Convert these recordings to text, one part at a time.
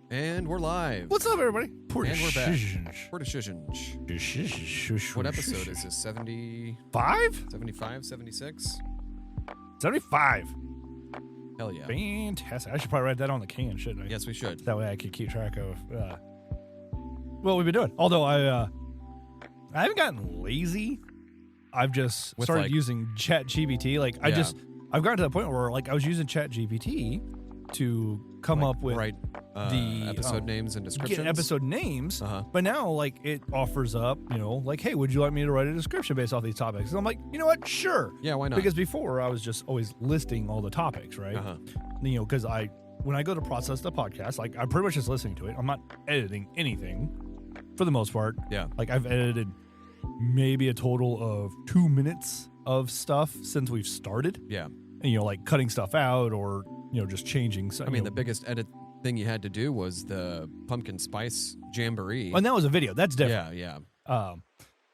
And we're live. What's up, everybody? And we're back. What episode is this? 5? 75, 76? 75. Hell yeah. Fantastic. I should probably write that on the can, shouldn't I? Yes, we should. That way I could keep track of what we've been doing. Although I haven't gotten lazy. I've just started using ChatGPT. I've gotten to the point where I was using ChatGPT to come up with the episode names and descriptions. Get episode names, but now it offers up, hey, would you like me to write a description based off these topics? And I'm like, you know what? Sure. Yeah, why not? Because before I was just always listing all the topics, right? Because when I go to process the podcast, I'm pretty much just listening to it. I'm not editing anything for the most part. Yeah. I've edited maybe a total of 2 minutes of stuff since we've started. Yeah. And, cutting stuff out or, just changing. So, the biggest edit thing you had to do was the pumpkin spice jamboree. And that was a video. That's different. Yeah.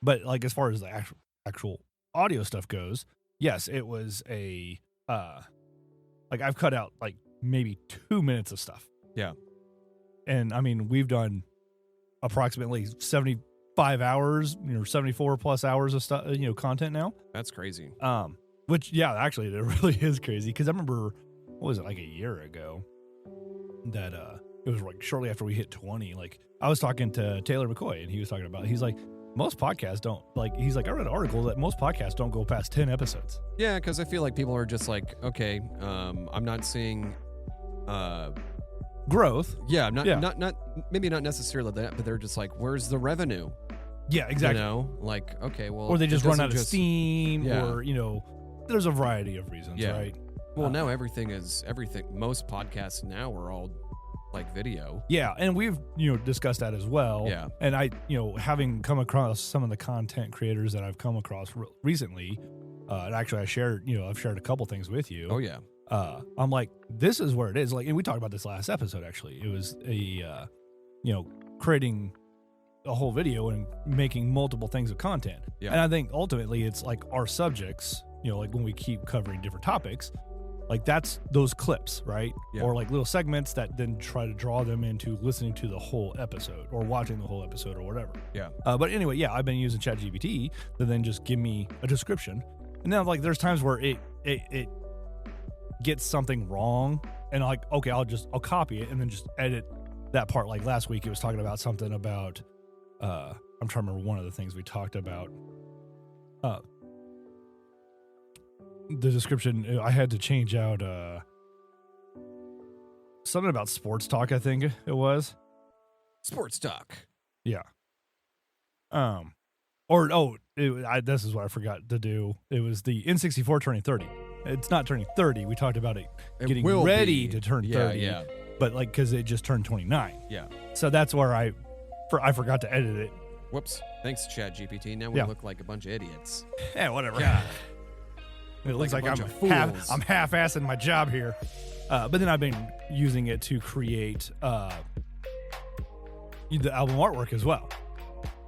But as far as the actual audio stuff goes, yes, it was a I've cut out maybe 2 minutes of stuff. Yeah. And we've done approximately 75 hours, 74 plus hours of stuff, content now. That's crazy. Which, yeah, actually, it really is crazy. Because I remember, what was it, a year ago, that it was shortly after we hit 20. I was talking to Taylor McCoy, and he was talking about, he's like, most podcasts don't, I read an article that most podcasts don't go past 10 episodes. Yeah, because I feel like people are just okay, I'm not seeing growth. Yeah, not maybe not necessarily that, but they're just where's the revenue? Yeah, exactly. Okay, well, or they just run out of steam, or there's a variety of reasons, right? Well, now everything. Most podcasts now are all video. Yeah, and we've discussed that as well. Yeah, and I having come across some of the content creators that I've come across recently, and actually I've shared a couple things with you. Oh yeah. I'm like, this is where it is. And we talked about this last episode. Actually, it was a creating a whole video and making multiple things of content. Yeah. And I think ultimately it's our subjects. When we keep covering different topics. That's those clips, right? Yeah. Or little segments that then try to draw them into listening to the whole episode or watching the whole episode or whatever. Yeah. But anyway, yeah, I've been using ChatGPT to then just give me a description. And now there's times where it gets something wrong and okay, I'll copy it and then just edit that part. Last week it was talking about something about, I'm trying to remember one of the things we talked about. The description, I had to change out something about sports talk, I think it was. Sports talk. Yeah. This is what I forgot to do. It was the N64 turning 30. It's not turning 30. We talked about it getting ready to turn 30. Yeah. But because it just turned 29. Yeah. So that's where I forgot to edit it. Whoops. Thanks, ChatGPT. Now we look like a bunch of idiots. Yeah, whatever. Yeah. It looks like I'm half-assing my job here. But then I've been using it to create the album artwork as well.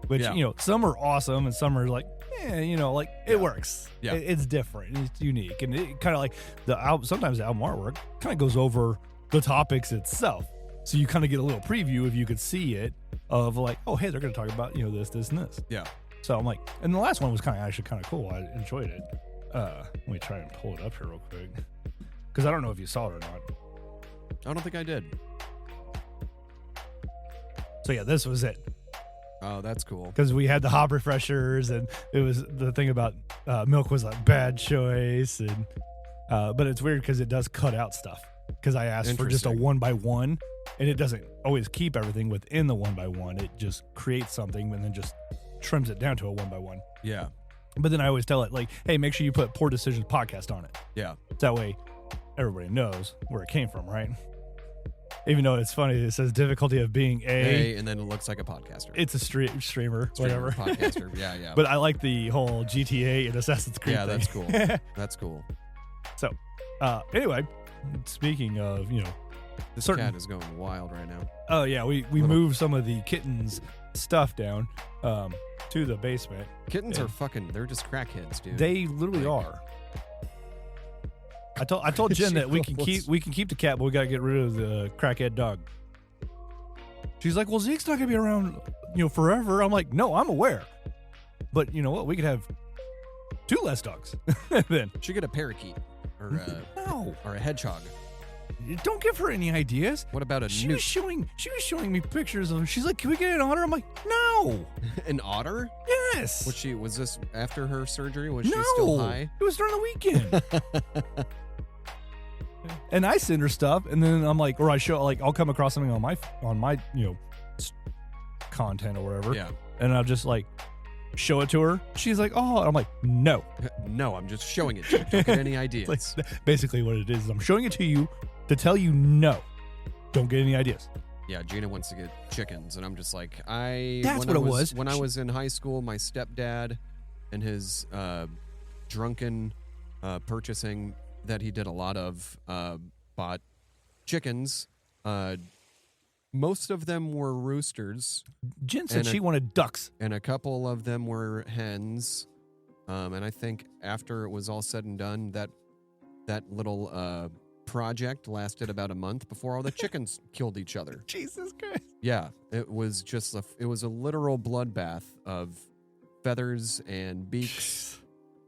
Which, some are awesome and some are it works. Yeah. It's different. It's unique. And it kind of sometimes the album artwork kind of goes over the topics itself. So you kind of get a little preview if you could see it of oh, hey, they're going to talk about, this, and this. Yeah. So I'm and the last one was kind of cool. I enjoyed it. Let me try and pull it up here real quick. Because I don't know if you saw it or not. I don't think I did. So yeah, this was it. Oh, that's cool. Because we had the hop refreshers, and it was the thing about milk was a bad choice, and but it's weird because it does cut out stuff. Because I asked for just a 1x1, and it doesn't always keep everything within the 1x1. It just creates something and then just trims it down to a 1x1. Yeah. But then I always tell it hey, make sure you put Poor Decisions Podcast on it. Yeah. That way everybody knows where it came from, right? Even though it's funny, it says difficulty of being a and then it looks like a podcaster. It's a streamer, whatever. Podcaster, yeah. But I like the whole GTA and Assassin's Creed thing. That's cool. That's cool. So, anyway, speaking of, this cat is going wild right now. Oh, yeah, we moved some of the kitten's stuff down to the basement. Kittens are they're just crackheads, dude. They literally are. I told Jen that we can keep the cat, but we gotta get rid of the crackhead dog. She's like, well, Zeke's not going to be around, forever. I'm like, no, I'm aware. But you know what? We could have 2 less dogs. Then She get a parakeet or a hedgehog. Don't give her any ideas. What about a She newt? was showing me pictures of. She's like, can we get an otter? I'm like, no. An otter? Yes. Was this after her surgery? Was no. she still high? It was during the weekend. And I send her stuff, and then I'm like, or I show, like, I'll come across something on my content or whatever. Yeah. And I'll just like show it to her. She's like, oh, and I'm like, no. No, I'm just showing it to you. Don't get any ideas. Like, basically what it is I'm showing it to you to tell you no. Don't get any ideas. Yeah, Gina wants to get chickens, and I'm just like, That's what it was. When I was in high school, my stepdad and his drunken purchasing that he did a lot of bought chickens. Most of them were roosters. Jen said she wanted ducks. And a couple of them were hens. And I think after it was all said and done, that little project lasted about a month before all the chickens killed each other. Jesus Christ. Yeah, it was just it was a literal bloodbath of feathers and beaks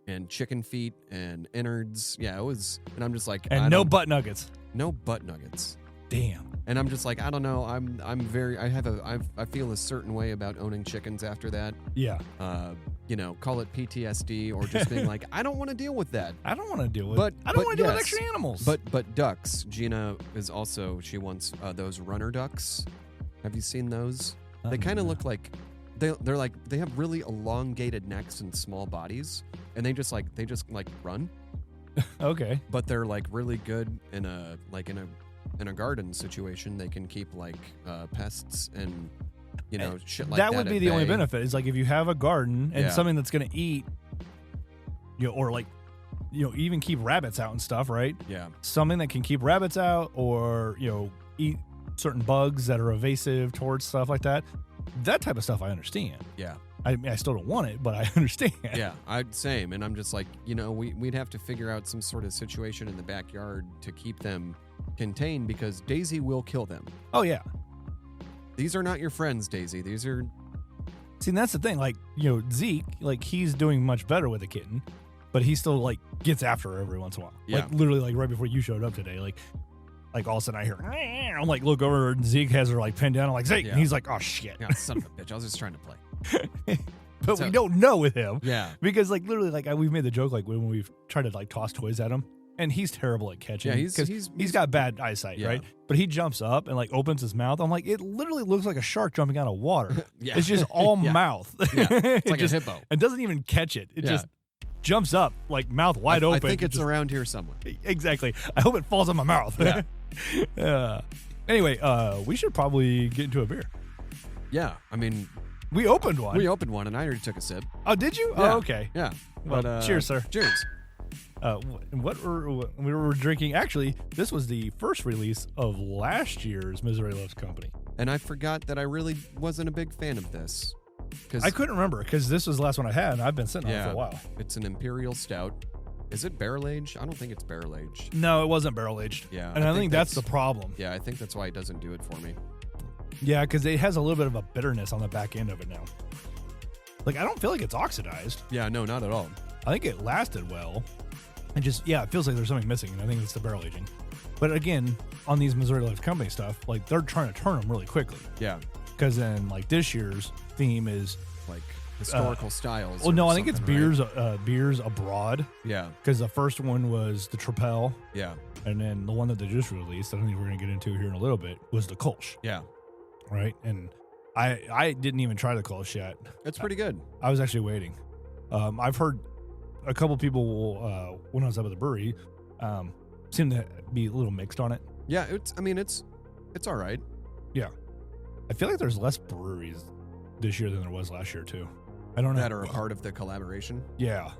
and chicken feet and innards. Yeah, it was, and I'm just like, and no butt nuggets. No butt nuggets. Damn. And I'm just like, I don't know. I feel a certain way about owning chickens after that. Yeah. Call it PTSD or just being like, I don't want to deal with that. I don't want to deal with. I don't want to deal with extra animals. But ducks. Gina is also. She wants those runner ducks. Have you seen those? They kind of look like they're like they have really elongated necks and small bodies, and they just run. Okay. But they're like really good in a garden situation. They can keep like pests and shit like that. That would be the only benefit. Is like if you have a garden and something that's going to eat, or like, even keep rabbits out and stuff, right? Yeah. Something that can keep rabbits out, or eat certain bugs that are evasive towards stuff like that. That type of stuff I understand. Yeah. I mean, I still don't want it, but I understand. Yeah, same. And I'm just like, we'd have to figure out some sort of situation in the backyard to keep them contained because Daisy will kill them. Oh, yeah. These are not your friends, Daisy. These are... See, and that's the thing. Like, Zeke, like, he's doing much better with the kitten, but he still, like, gets after her every once in a while. Yeah. Like, literally, like, right before you showed up today, like all of a sudden I hear, I'm like, look over, and Zeke has her, like, pinned down. I'm like, Zeke. Yeah. And he's like, oh, shit. Yeah, son of a bitch. I was just trying to play. But we don't know with him. Yeah. Because, like, literally, like, we've made the joke, like, when we've tried to, like, toss toys at him, and he's terrible at catching. Yeah, he's got bad eyesight, right? But he jumps up and, like, opens his mouth. I'm like, it literally looks like a shark jumping out of water. Yeah. It's just all mouth. Yeah. It's like a hippo. And doesn't even catch it. It just jumps up, like, mouth wide open. I think it's around here somewhere. Exactly. I hope it falls on my mouth. Yeah. Anyway, we should probably get into a beer. Yeah. I mean... We opened one, and I already took a sip. Oh, did you? Yeah. Oh, okay. Yeah. Well, cheers, sir. Cheers. What we were drinking, actually, this was the first release of last year's Misery Loves Company. And I forgot that I really wasn't a big fan of this. I couldn't remember, because this was the last one I had, and I've been sitting on it for a while. It's an Imperial Stout. Is it barrel-aged? I don't think it's barrel-aged. No, it wasn't barrel-aged. Yeah. And I think that's the problem. Yeah, I think that's why it doesn't do it for me. Yeah, because it has a little bit of a bitterness on the back end of it now. Like, I don't feel like it's oxidized. Yeah, no, not at all. I think it lasted well. And just, it feels like there's something missing, and I think it's the barrel aging. But again, on these Missouri Life Company stuff, like, they're trying to turn them really quickly. Yeah. Because then, like, this year's theme is... like, historical styles. Well, no, I think it's beers abroad. Yeah. Because the first one was the Tripel. Yeah. And then the one that they just released, I don't think we're going to get into here in a little bit, was the Kolsch. Yeah. Right? And I didn't even try the Kolsch yet. It's pretty good. I was actually waiting. I've heard a couple people, when I was up at the brewery, seem to be a little mixed on it. Yeah, it's all right. Yeah. I feel like there's less breweries this year than there was last year, too. I don't know. That are a part of the collaboration? Yeah.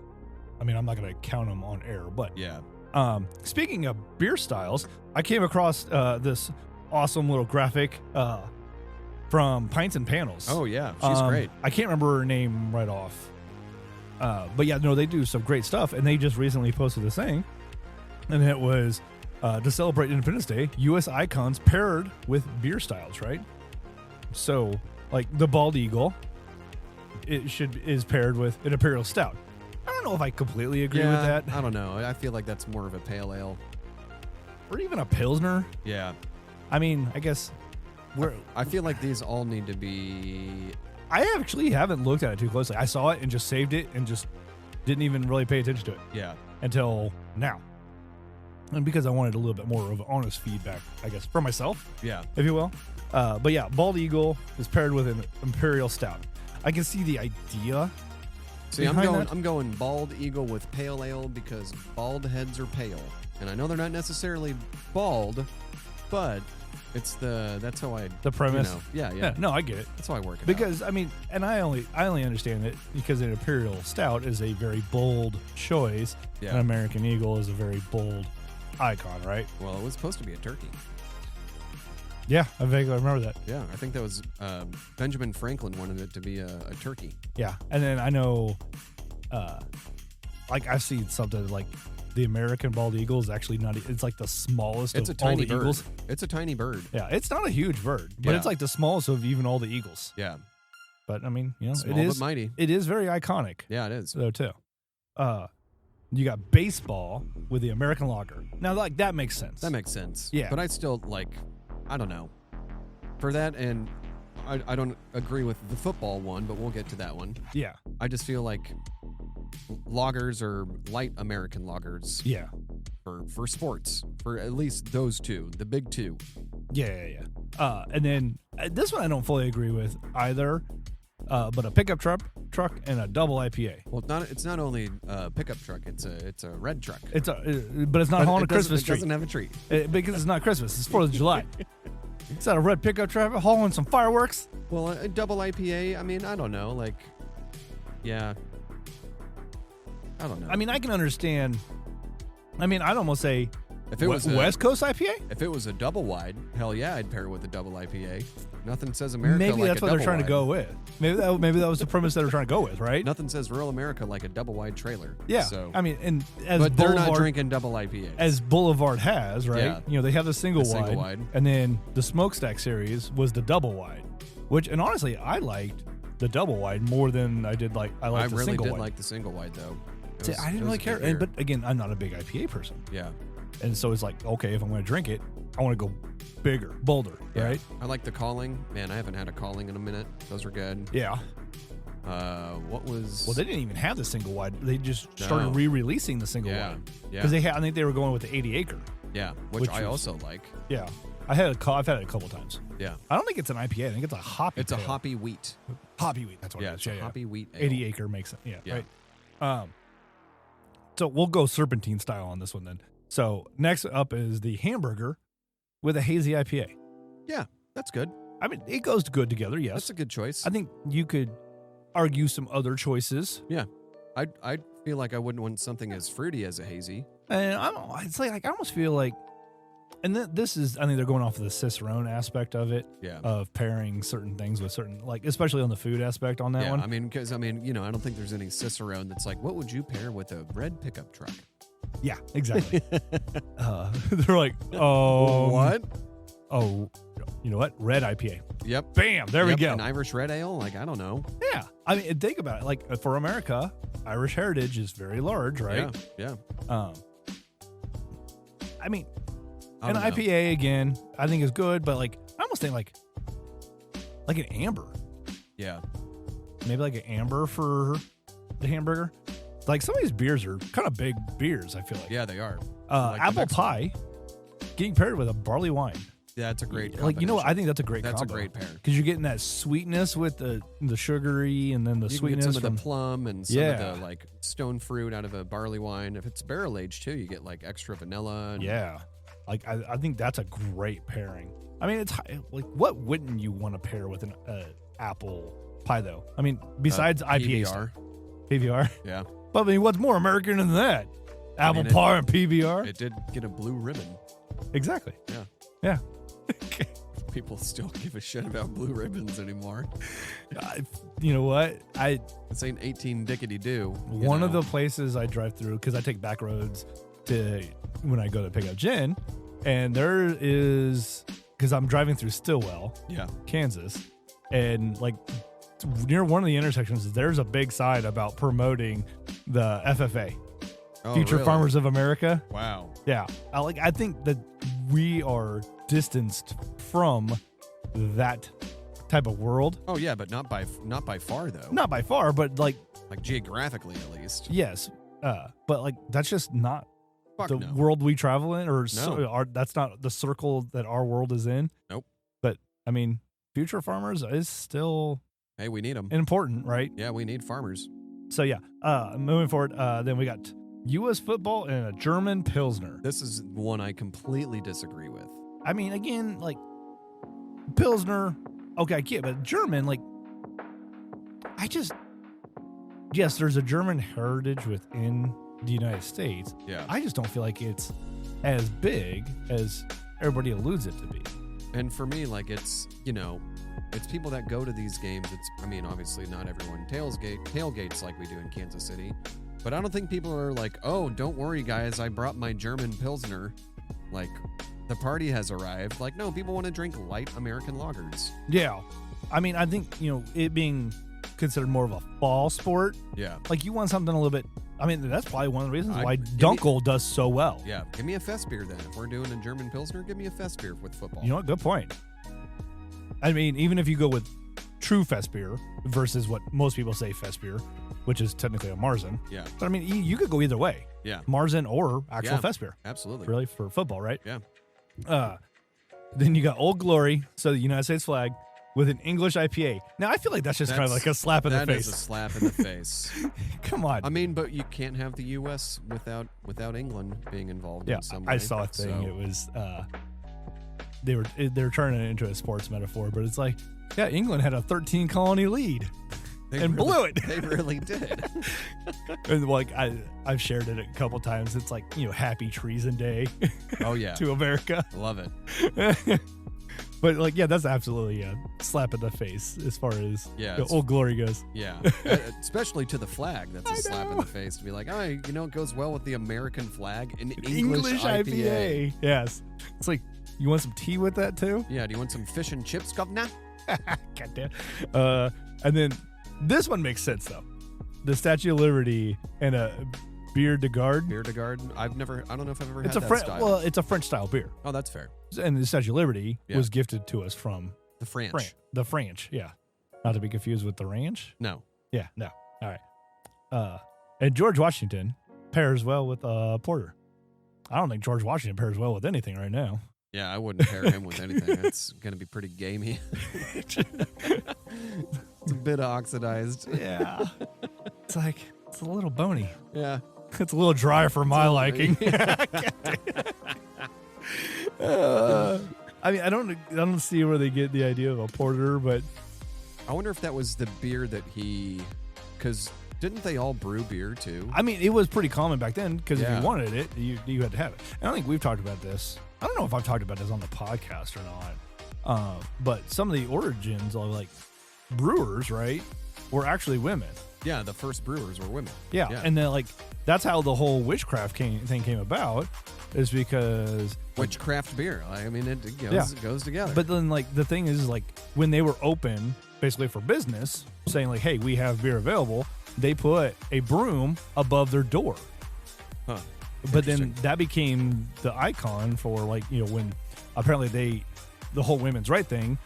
I mean, I'm not going to count them on air, but... Yeah. Speaking of beer styles, I came across this awesome little graphic from Pints and Panels. Oh, yeah. She's great. I can't remember her name right off. But yeah, no, they do some great stuff, and they just recently posted this thing, and it was to celebrate Independence Day, U.S. icons paired with beer styles, right? So, like the Bald Eagle, is paired with an Imperial Stout. I don't know if I completely agree with that. I don't know. I feel like that's more of a pale ale. Or even a Pilsner. Yeah. I mean, I guess I feel like these all need to be... I actually haven't looked at it too closely. I saw it and just saved it and just didn't even really pay attention to it. Yeah. Until now. And because I wanted a little bit more of honest feedback, I guess, for myself. Yeah. If you will. But yeah, Bald Eagle is paired with an Imperial Stout. I can see the idea. See, I'm going Bald Eagle with pale ale because bald heads are pale. And I know they're not necessarily bald, but that's how the premise. Yeah. No, I get it. That's how I work it because out. I mean, and I only understand it because an Imperial Stout is a very bold choice. Yeah. An American Eagle is a very bold icon, right? Well, it was supposed to be a turkey. Yeah, I vaguely remember that. Yeah, I think that was Benjamin Franklin wanted it to be a turkey. Yeah, and then I know, like I've seen something like the American Bald Eagle is actually not. It's like the smallest. It's of a tiny all the bird. eagles. It's a tiny bird. Yeah, it's not a huge bird, but Yeah. it's like the smallest of even all the eagles. Yeah, but I mean, you know, small it is but mighty. It is very iconic. Yeah, it is. Though too. You got baseball with the American lager. Now, like that makes sense. That makes sense. Yeah. But I still I don't know. For that, and I don't agree with the football one, but we'll get to that one. Yeah. I just feel like lagers are light American lagers. Yeah. For sports, for at least those two, the big two. Yeah. And then this one I don't fully agree with either. But a pickup truck and a double IPA. Well, it's not only a pickup truck; it's a red truck. But it's not hauling a Christmas tree. It doesn't have a tree because it's not Christmas. It's 4th of July. It's not a red pickup truck hauling some fireworks. Well, a double IPA. I mean, I don't know. Yeah, I don't know. I mean, I can understand. I mean, I'd almost say if it was West Coast IPA. If it was a double wide, hell yeah, I'd pair it with a double IPA. Nothing says America maybe like that's what they're trying to go with. Maybe that was the premise that they're trying to go with, right? Nothing says rural America like a double wide trailer. Yeah. So, I mean, and but they're not drinking double IPAs. As Boulevard has, right? Yeah. You know, they have the single wide, and then the Smokestack series was the double wide. And honestly, I liked the double wide more than I did the single wide. I really did like the single wide though. See, I didn't really care. But again, I'm not a big IPA person. Yeah. And so it's like, okay, if I'm going to drink it, I want to go bigger, bolder, right? I like the Calling. Man, I haven't had a Calling in a minute. Those were good. Yeah. What was... Well, they didn't even have the single wide. They just started re-releasing the single wide. Yeah. Because I think they were going with the 80 acre. Yeah, which I also like. Yeah. I've had it a couple times. Yeah. I don't think it's an IPA. I think it's a hoppy It's a hoppy wheat. Hoppy wheat. That's what it is. It's a hoppy wheat ale. 80 acre makes it. Yeah. Right. So we'll go serpentine style on this one then. So next up is the hamburger with a hazy IPA. Yeah, that's good. I mean, it goes good together, yes. That's a good choice. I think you could argue some other choices. Yeah. I feel like I wouldn't want something as fruity as a hazy. And it's like I almost feel like, and this is, I think they're going off of the Cicerone aspect of it. Yeah. Of pairing certain things with certain, especially on the food aspect on that one. I mean, because, I don't think there's any Cicerone that's like, what would you pair with a red pickup truck? Yeah, exactly. They're like, oh, what? Oh, you know what? Red IPA. Yep. Bam. There we go. An Irish red ale? I don't know. Yeah. I mean, think about it. For America, Irish heritage is very large, right? Yeah. I mean, an IPA again, I think is good, but I almost think like an amber. Yeah. Maybe like an amber for the hamburger. Some of these beers are kind of big beers, I feel like. Yeah, they are. Apple pie getting paired with a barley wine. Yeah, that's a great combination. You know what? I think that's a great combo. That's a great pair. Because you're getting that sweetness with the sugary and then the sweetness from the plum and some of the stone fruit out of a barley wine. If it's barrel aged too, you get extra vanilla. And I think that's a great pairing. I mean, it's what wouldn't you want to pair with an apple pie though? I mean, besides IPA. PBR? Yeah. But I mean, what's more American than that? Apple pie and PBR? It did get a blue ribbon. Exactly. Yeah. People still give a shit about blue ribbons anymore. You know what? This ain't 18 dickety do. One of the places I drive through, because I take back roads when I go to pick up gin, and there is, because I'm driving through Stillwell, yeah, Kansas, and like near one of the intersections, there's a big sign about promoting the FFA, Future Farmers of America. Wow. Yeah, I think that we are distanced from that type of world. Oh yeah, but not by far though. Not by far, but like geographically at least. Yes, but like that's just not the no. world we travel in, or No. that's not the circle that our world is in. Nope. But I mean, Future Farmers is still we need them. Important, right? Yeah, we need farmers. So yeah, moving forward, then we got U.S. football and a German Pilsner. This is one I completely disagree with. I mean, again, like Pilsner, okay, I get it, but German, like, yes, there's a German heritage within the United States. Yeah. I just don't feel like it's as big as everybody alludes it to be. And for me, like, it's people that go to these games. Obviously not everyone tailgates like we do in Kansas City, but I don't think people are like, oh, don't worry, guys, I brought my German Pilsner. Like, the party has arrived. Like, no, people want to drink light American lagers. Yeah. I mean, I think, it being considered more of a fall sport. Yeah. Like, you want something a little bit, that's probably one of the reasons why Dunkel does so well. Yeah. Give me a fest beer then. If we're doing a German Pilsner, give me a fest beer with football. You know what? Good point. I mean, even if you go with true fest beer versus what most people say fest beer, which is technically a Marzen. Yeah. But I mean, you could go either way. Yeah. Marzen or actual fest beer. Absolutely. Really, for football, right? Yeah. Then you got Old Glory, so the United States flag, with an English IPA. Now, I feel like that's kind of like a slap in the face. That is a slap in the face. Come on. I mean, but you can't have the U.S. without England being involved in some way. I saw a thing. So. It was they were turning it into a sports metaphor, but it's like, yeah, England had a 13 colony lead. Blew it. They really did. And like I've shared it a couple times. It's like, Happy Treason Day. Oh yeah. To America. Love it. But like, yeah, that's absolutely a slap in the face as far as Old Glory goes. Yeah. Especially to the flag. That's a slap in the face to be like, it goes well with the American flag, an English IPA. Yes. It's like, you want some tea with that too? Yeah. Do you want some fish and chips, governor? Goddamn. And then this one makes sense though. The Statue of Liberty and a Bière de Garde. Bière de Garde. I don't know if I've ever had that style. Well, it's a French style beer. Oh, that's fair. And the Statue of Liberty was gifted to us from the French. The French, yeah. Not to be confused with the ranch. No. Yeah, no. All right. And George Washington pairs well with porter. I don't think George Washington pairs well with anything right now. Yeah, I wouldn't pair him with anything. It's going to be pretty gamey. It's a bit oxidized. Yeah. It's like, it's a little bony. Yeah. It's a little dry for my liking. I mean, I don't see where they get the idea of a porter, but I wonder if that was the beer that because didn't they all brew beer too? I mean, it was pretty common back then because if you wanted it, you had to have it. And I think we've talked about this. I don't know if I've talked about this on the podcast or not, but some of the origins of like brewers, right, were actually women. Yeah, the first brewers were women. Yeah. And then like that's how the whole witchcraft thing came about, is because witchcraft beer. I mean, it goes together. But then like the thing is like when they were open basically for business, saying like, hey, we have beer available, they put a broom above their door. Huh. But then that became the icon for like, when apparently the whole women's right thing,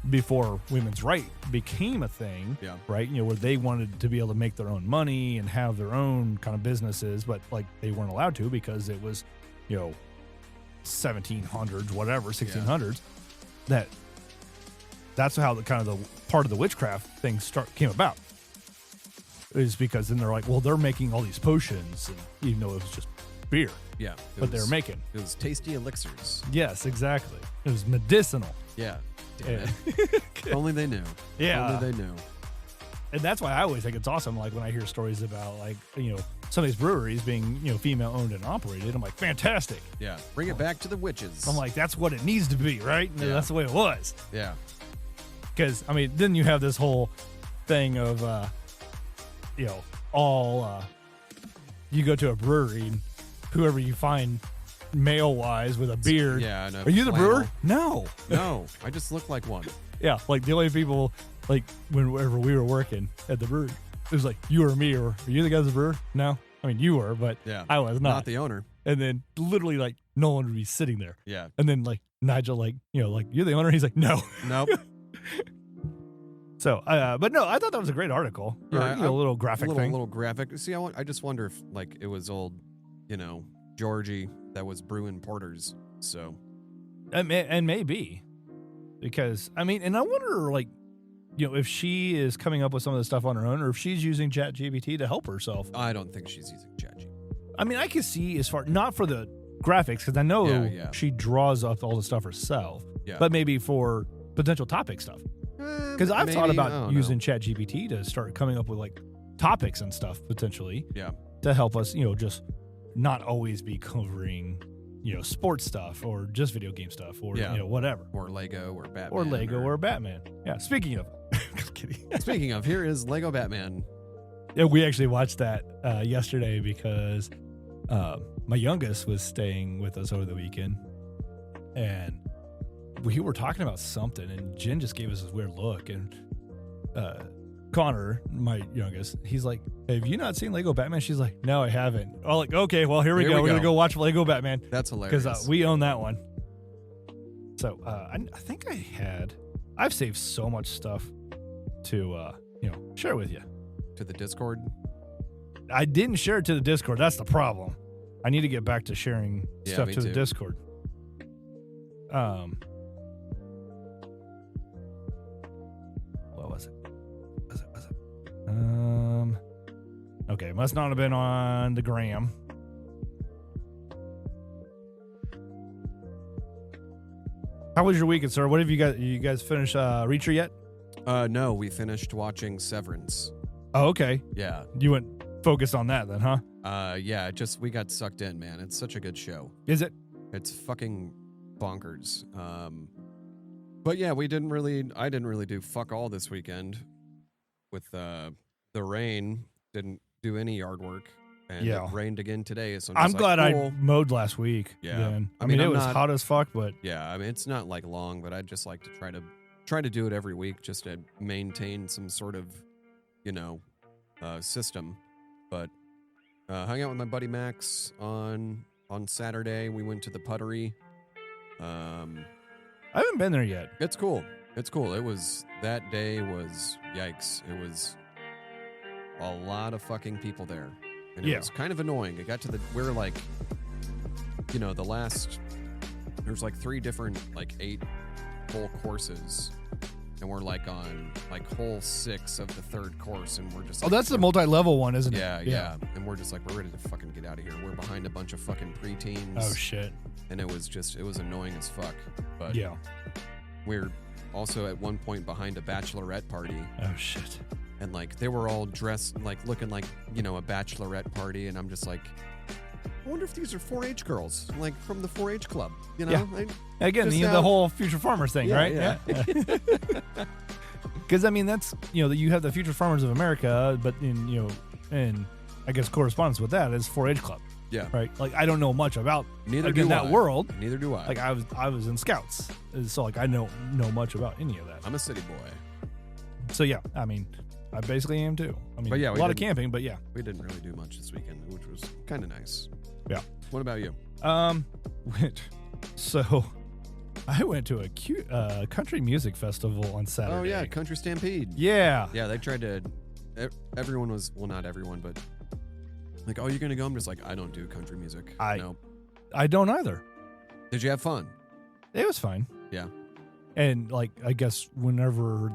before women's right became a thing, right? Where they wanted to be able to make their own money and have their own kind of businesses, but like they weren't allowed to because it was, 1700s, whatever, 1600s. That's how the kind of the part of the witchcraft thing came about. Is because then they're like, well, they're making all these potions, and even though it was just beer. Yeah. But they were making. It was tasty elixirs. Yes, exactly. It was medicinal. Yeah. Damn it. Only they knew. Yeah. Only they knew. And that's why I always think it's awesome, like when I hear stories about like, some of these breweries being, female owned and operated. I'm like, fantastic. Yeah. Bring it back to the witches. I'm like, that's what it needs to be, right? Yeah. That's the way it was. Yeah. Because, I mean, then you have this whole thing of, you go to a brewery and whoever you find male-wise with a beard. Yeah. Are you the brewer? No. No, I just look like one. Yeah, like the only people, like whenever we were working at the brewery, it was like you or me, or are you the guys the brewer? No. I mean, you were, but I was not. Not the owner. And then literally, like, no one would be sitting there. Yeah. And then, like, Nigel, like, like, you're the owner? He's like, no. Nope. So, but no, I thought that was a great article. Yeah, a little graphic thing. Little graphic. See, I just wonder if, like, it was old, Georgie that was brewing porters. So. And maybe. Because, I mean, and I wonder, like, if she is coming up with some of the stuff on her own, or if she's using ChatGPT to help herself. I don't think she's using ChatGPT. I mean, I can see not for the graphics, because I know she draws up all the stuff herself, but maybe for potential topic stuff. Because I've thought about using ChatGPT to start coming up with, like, topics and stuff, potentially. Yeah. To help us, just not always be covering, sports stuff or just video game stuff or, whatever. Or Lego or Batman. Or Lego or Batman. Yeah. Speaking of. I'm kidding. Speaking of, here is Lego Batman. Yeah, we actually watched that yesterday because my youngest was staying with us over the weekend, and we were talking about something, and Jen just gave us this weird look, and Connor, my youngest, he's like, have you not seen Lego Batman? She's like, no, I haven't. I'm like, okay, well, here we go. We're going to go watch Lego Batman. That's hilarious. Because we own that one. So I think I've saved so much stuff to, share with you. To the Discord? I didn't share it to the Discord. That's the problem. I need to get back to sharing stuff to the Discord. What was it? Okay, must not have been on the gram. How was your weekend, sir? What have you guys finished Reacher yet? No, we finished watching Severance. Oh, okay. Yeah. You went focused on that then, huh? Yeah, we got sucked in, man. It's such a good show. Is it? It's fucking bonkers. But yeah, I didn't really do fuck all this weekend with the rain. Didn't do any yard work. And it rained again today, so I'm glad I mowed last week. Yeah. Then. I mean, it was hot as fuck, but yeah, I mean, it's not like long, but I'd just like to try to do it every week just to maintain some sort of, system. But hung out with my buddy Max on Saturday. We went to the Puttery. I haven't been there yet. It's cool. That day was yikes. It was a lot of fucking people there. And it was kind of annoying. It got to we're like, there's like 3 different, like 8 whole courses. And we're like on like hole 6 of the 3rd course. And we're just like, that's the multi-level one, isn't it? Yeah. And we're just like, we're ready to fucking get out of here. We're behind a bunch of fucking preteens. Oh, shit. And it was annoying as fuck. But we're also at one point behind a bachelorette party. Oh, shit. And like they were all dressed like looking like, a bachelorette party. And I'm just like, I wonder if these are 4-H girls, like from the 4-H club, Yeah. Again, the whole Future Farmers thing, right? Yeah. Because, I mean, that's, you have the Future Farmers of America, but and I guess correspondence with that is 4-H club. Yeah. Right. Like, I don't know much about that world. Neither do I. Like, I was in Scouts, so like I know much about any of that. I'm a city boy. So yeah, I mean, I basically am too. I mean, a lot of camping, but yeah. We didn't really do much this weekend, which was kind of nice. Yeah. What about you? So I went to a cute country music festival on Saturday. Oh yeah, Country Stampede. Yeah. Yeah, they tried to. Everyone was, well, not everyone, but like, oh, you're gonna go? I'm just like, I don't do country music. I don't either. Did you have fun? It was fine. Yeah. And like, I guess whenever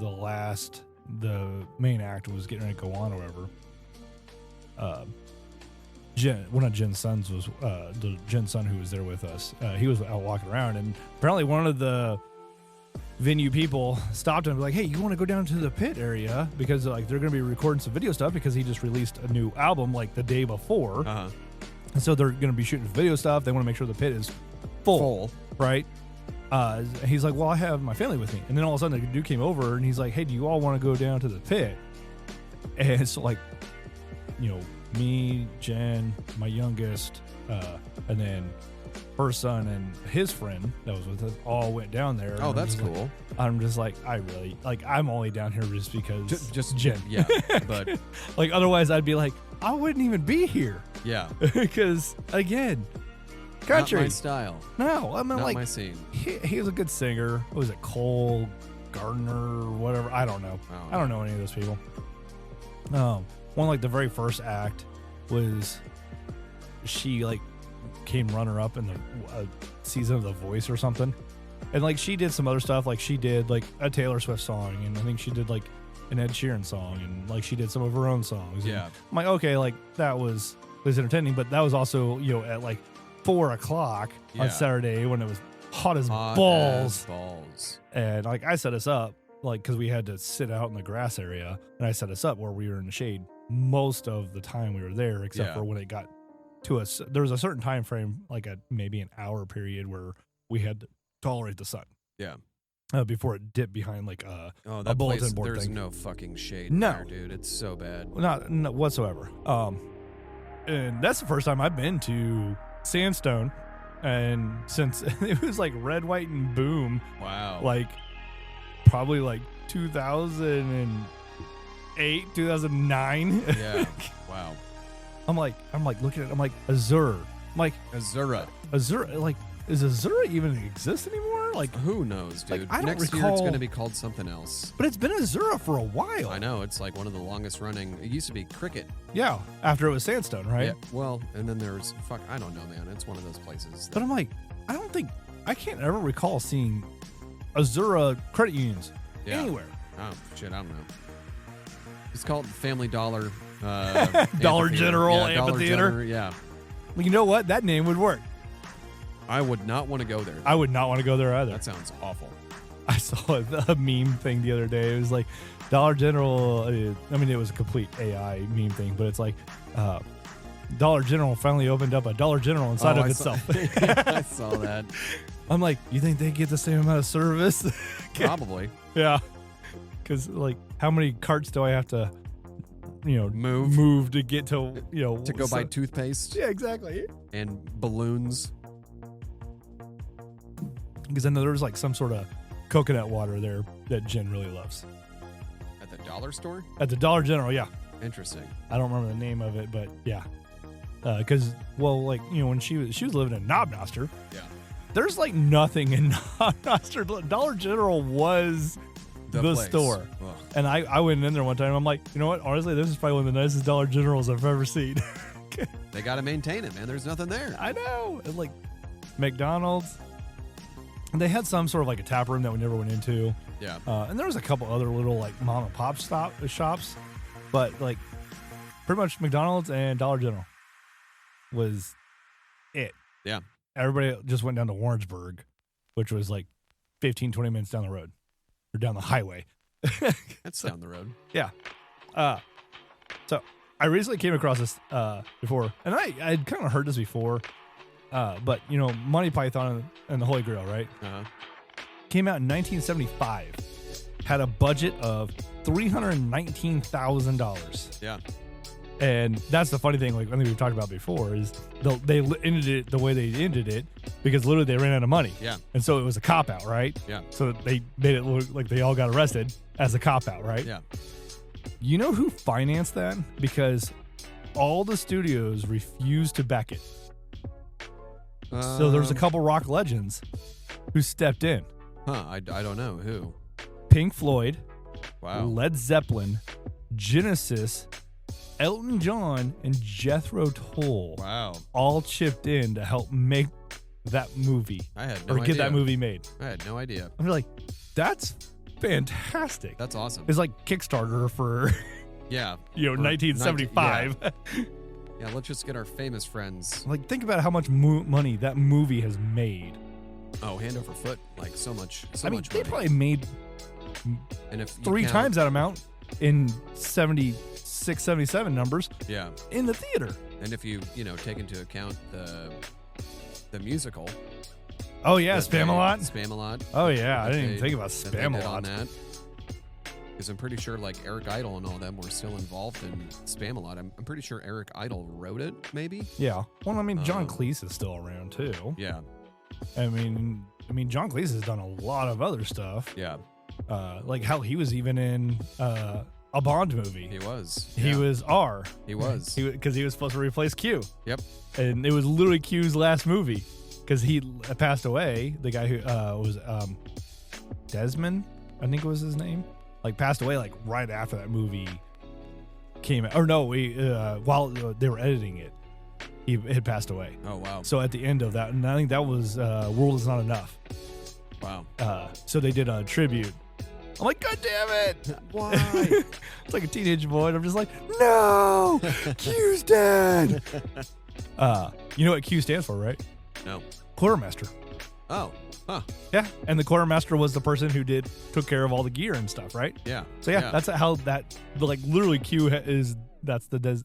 the main act was getting ready to go on or whatever, one of Jen's sons was the Jen's son who was there with us. He was out walking around, and apparently one of the venue people stopped him and was like, hey, you want to go down to the pit area because like they're going to be recording some video stuff because he just released a new album like the day before. And so they're going to be shooting video stuff. They want to make sure the pit is full. Right? He's like, well, I have my family with me. And then all of a sudden the dude came over and he's like, hey, do you all want to go down to the pit? And so like, me, Jen, my youngest, and then her son and his friend that was with us all went down there. Oh, that's cool. I'm just like, I'm only down here just because just Jen. Yeah, but like otherwise I'd be like, I wouldn't even be here. Yeah, because again, country not my style. No, I mean not like my scene. He was a good singer. What was it, Cole Gardner or whatever? I don't know. I don't know any of those people. One like the very first act was she like came runner up in the season of The Voice or something, and like she did some other stuff. Like she did like a Taylor Swift song, and I think she did like an Ed Sheeran song, and like she did some of her own songs. Yeah, and I'm like, okay, like that was entertaining, but that was also at like 4:00 on Saturday when it was hot as balls. And like I set us up like because we had to sit out in the grass area, and I set us up where we were in the shade most of the time we were there, except for when it got to us. There was a certain time frame, like maybe an hour period, where we had to tolerate the sun. Yeah. Before it dipped behind like a bulletin place, board there's thing. no fucking shade there, dude. It's so bad. Not whatsoever. And that's the first time I've been to Sandstone, and since it was like Red, White, and Boom. Wow. Like probably like 2008, 2009. Yeah. Wow. I'm like looking at it. I'm like Azure. I'm like Azura. Like, does Azura even exist anymore? Like, who knows, dude? Like, I don't Next recall, year it's going to be called something else. But it's been Azura for a while. I know. It's like one of the longest running. It used to be Cricket. Yeah. After it was Sandstone, right? Yeah. Well, and then there's I don't know, man. It's one of those places. But I'm like, I can't ever recall seeing Azura credit unions anywhere. Oh shit, I don't know. It's called Family Dollar. Dollar General Amphitheater. Yeah. Well, you know what? That name would work. I would not want to go there. I would not want to go there either. That sounds awful. I saw a meme thing the other day. It was like Dollar General. I mean, it was a complete AI meme thing, but it's like Dollar General finally opened up a Dollar General inside of itself. I saw that. I'm like, you think they get the same amount of service? Probably. Yeah. Because like, how many carts do I have to, move to get to, to go buy toothpaste? Yeah, exactly. And balloons. Because I know there's like some sort of coconut water there that Jen really loves. At the dollar store? At the Dollar General, yeah. Interesting. I don't remember the name of it, but yeah. Because, when she was living in Knobnoster. Yeah. There's like nothing in Knobnoster. Dollar General was the store. Ugh. And I went in there one time. I'm like, you know what? Honestly, this is probably one of the nicest Dollar Generals I've ever seen. They got to maintain it, man. There's nothing there. I know. And like McDonald's. They had some sort of like a tap room that we never went into. Yeah. And there was a couple other little like mom and pop shops. But like pretty much McDonald's and Dollar General was it. Yeah. Everybody just went down to Warrensburg, which was like 15, 20 minutes down the road. Or down the highway. That's down the road. Yeah. So I recently came across this before. And I'd kind of heard this before. But, Monty Python and the Holy Grail, right? Uh-huh. Came out in 1975. Had a budget of $319,000. Yeah. And that's the funny thing, like I think we've talked about before, is they ended it the way they ended it because literally they ran out of money. Yeah. And so it was a cop-out, right? Yeah. So they made it look like they all got arrested as a cop-out, right? Yeah. You know who financed that? Because all the studios refused to back it. So there's a couple rock legends who stepped in. Huh, I don't know. Who? Pink Floyd. Wow. Led Zeppelin. Genesis. Elton John and Jethro Tull. Wow. All chipped in to help make that movie. I had no idea. Or get that movie made. I had no idea. I'm like, that's fantastic. That's awesome. It's like Kickstarter for 1975. Yeah, let's just get our famous friends. Like, think about how much money that movie has made. Oh, hand over foot. Like, so much they money. probably made and if 3 times that amount in 76, 77 numbers. Yeah. In the theater. And if you take into account the musical. Oh, yeah, Spam-A-Lot? Spam-A-Lot. Oh, yeah, I didn't even think about Spam-A-Lot. On that. Because I'm pretty sure like Eric Idle and all them were still involved in Spamalot. I'm pretty sure Eric Idle wrote it, maybe. Yeah. Well, I mean, John Cleese is still around too. Yeah. I mean, John Cleese has done a lot of other stuff. Yeah. Like how he was even in a Bond movie. He was. He was R. He was. Because he was supposed to replace Q. Yep. And it was literally Q's last movie because he passed away. The guy who was Desmond, I think was his name. Like passed away like right after that movie came out. Or no, while they were editing it, he had passed away. Oh, wow. So at the end of that, and I think that was World Is Not Enough. Wow. So they did a tribute. I'm like, God damn it! Why? It's like a teenage boy, and I'm just like, no! Q's dead! You know what Q stands for, right? No. Quartermaster. Oh. Huh. Yeah, and the quartermaster was the person who took care of all the gear and stuff, right? Yeah. So yeah. That's how that, like, literally Q is, that's the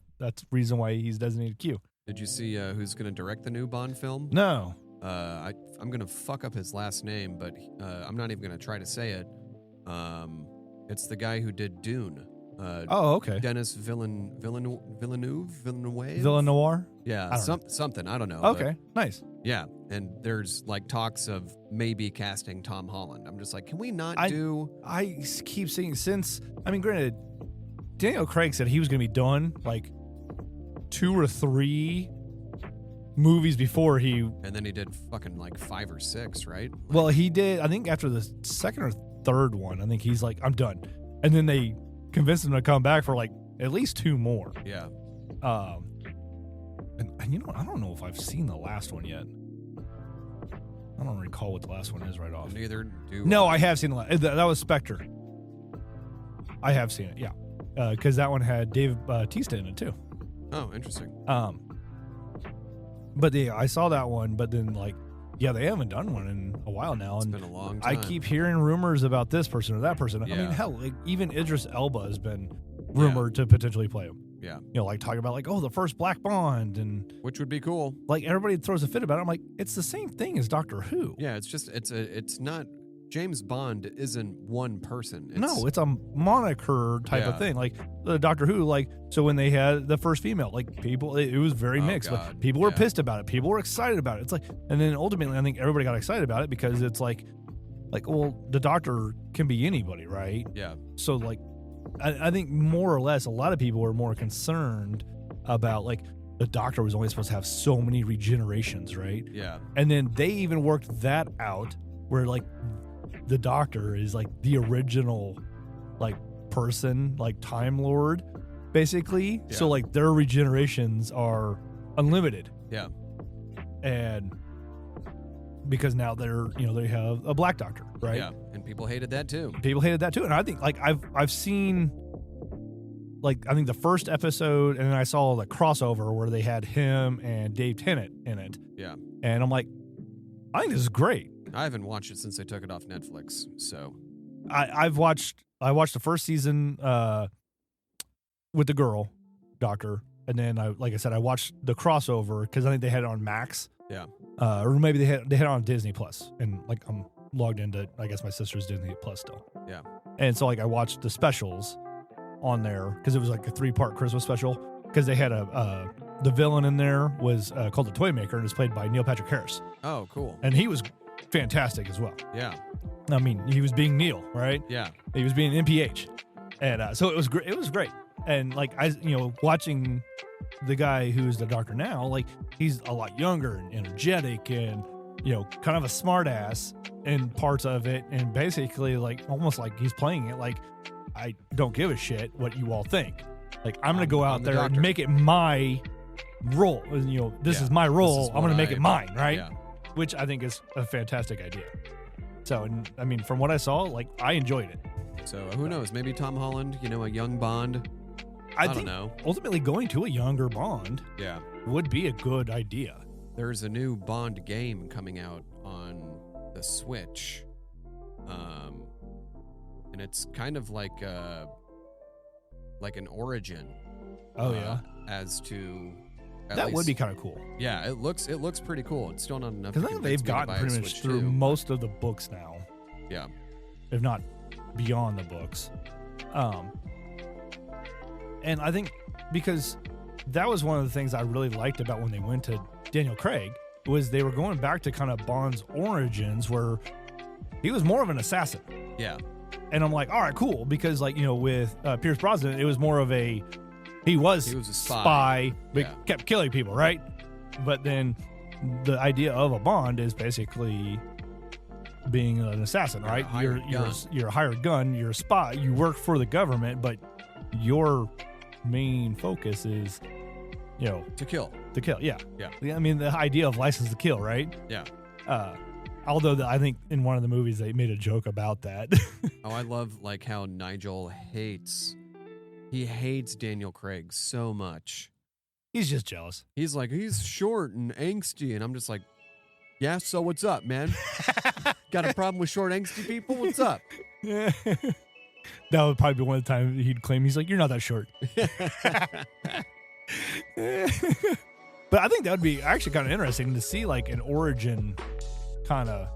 reason why he's designated Q. Did you see who's going to direct the new Bond film? No. I'm going to fuck up his last name, but I'm not even going to try to say it. It's the guy who did Dune. Okay. Dennis Villeneuve? Villeneuve? Yeah, something. I don't know. Okay, nice. Yeah, and there's like talks of maybe casting Tom Holland. I'm just like, can we not do... I keep seeing granted, Daniel Craig said he was going to be done like 2 or 3 movies before he... And then he did fucking like 5 or 6, right? Like, well, he did, I think after the second or third one, I think he's like, I'm done. And then they convinced him to come back for like at least 2 more. Yeah. And you know what? I don't know if I've seen the last one yet. I don't recall what the last one is right off. Neither do No, I have seen the last. That was Spectre. I have seen it, yeah. Because that one had Dave Bautista in it too. Oh, interesting. But yeah, I saw that one, but then like, yeah, they haven't done one in a while now. It's and been a long time. I keep hearing rumors about this person or that person. Yeah. I mean, hell, like, even Idris Elba has been rumored to potentially play him. Yeah. You know, like talking about like, oh, the first Black Bond, and which would be cool. Like everybody throws a fit about it. I'm like, it's the same thing as Doctor Who. Yeah, it's not James Bond isn't one person. It's a moniker type of thing. Like the Doctor Who, like, so when they had the first female, like people, it was very mixed. God. But people were pissed about it. People were excited about it. It's like, and then ultimately, I think everybody got excited about it because it's like, well, the Doctor can be anybody, right? Yeah. So like, I think more or less, a lot of people were more concerned about like the Doctor was only supposed to have so many regenerations, right? Yeah. And then they even worked that out where like the Doctor is like the original like person, like Time Lord, basically. Yeah. So like their regenerations are unlimited. Yeah. And because now they have a Black Doctor, right? Yeah. And people hated that too. And I think like I've seen like I think the first episode, and then I saw the crossover where they had him and Dave Tennant in it. Yeah. And I'm like, I think this is great. I haven't watched it since they took it off Netflix, so I watched the first season with the girl Doctor, and then I watched the crossover because I think they had it on Max. Yeah. Or maybe they had it on Disney Plus, and like I'm logged into, I guess, my sister's Disney Plus still. Yeah. And so like I watched the specials on there because it was like a 3-part Christmas special because they had the villain in there was called the Toymaker and is played by Neil Patrick Harris. Oh, cool. And he was fantastic as well. Yeah. I mean, he was being Neil, right? Yeah. He was being NPH. And so it was great. It was great. And like watching the guy who's the Doctor now, like he's a lot younger and energetic and kind of a smart ass in parts of it, and basically like almost like he's playing it like I don't give a shit what you all think. Like I'm gonna go out there and make it my role. This is my role. I'm gonna make it mine, right? Yeah. Which I think is a fantastic idea. So, and I mean, from what I saw, like I enjoyed it. So who knows? Maybe Tom Holland, a young Bond. I don't know. Ultimately, going to a younger Bond, would be a good idea. There's a new Bond game coming out on the Switch, and it's kind of like an origin. Oh yeah, as to that would be kind of cool. Yeah, it looks pretty cool. It's still not enough because I think they've gotten pretty much through most of the books now. Yeah, if not beyond the books. And I think because that was one of the things I really liked about when they went to Daniel Craig was they were going back to kind of Bond's origins where he was more of an assassin. Yeah. And I'm like, all right, cool. Because like, with Pierce Brosnan, it was more of he was a spy but kept killing people, right? But then the idea of a Bond is basically being an assassin, right? You're a hired gun, you're a spy, you work for the government, but your main focus is, to kill. Yeah. I mean, the idea of license to kill, right? Yeah. Although I think in one of the movies they made a joke about that. Oh, I love like how Nigel hates Daniel Craig so much. He's just jealous. He's like, he's short and angsty, and I'm just like, yeah, so what's up, man? Got a problem with short, angsty people? What's up? Yeah. That would probably be one of the times he'd claim he's like, you're not that short. But I think that would be actually kind of interesting to see like an origin kind of,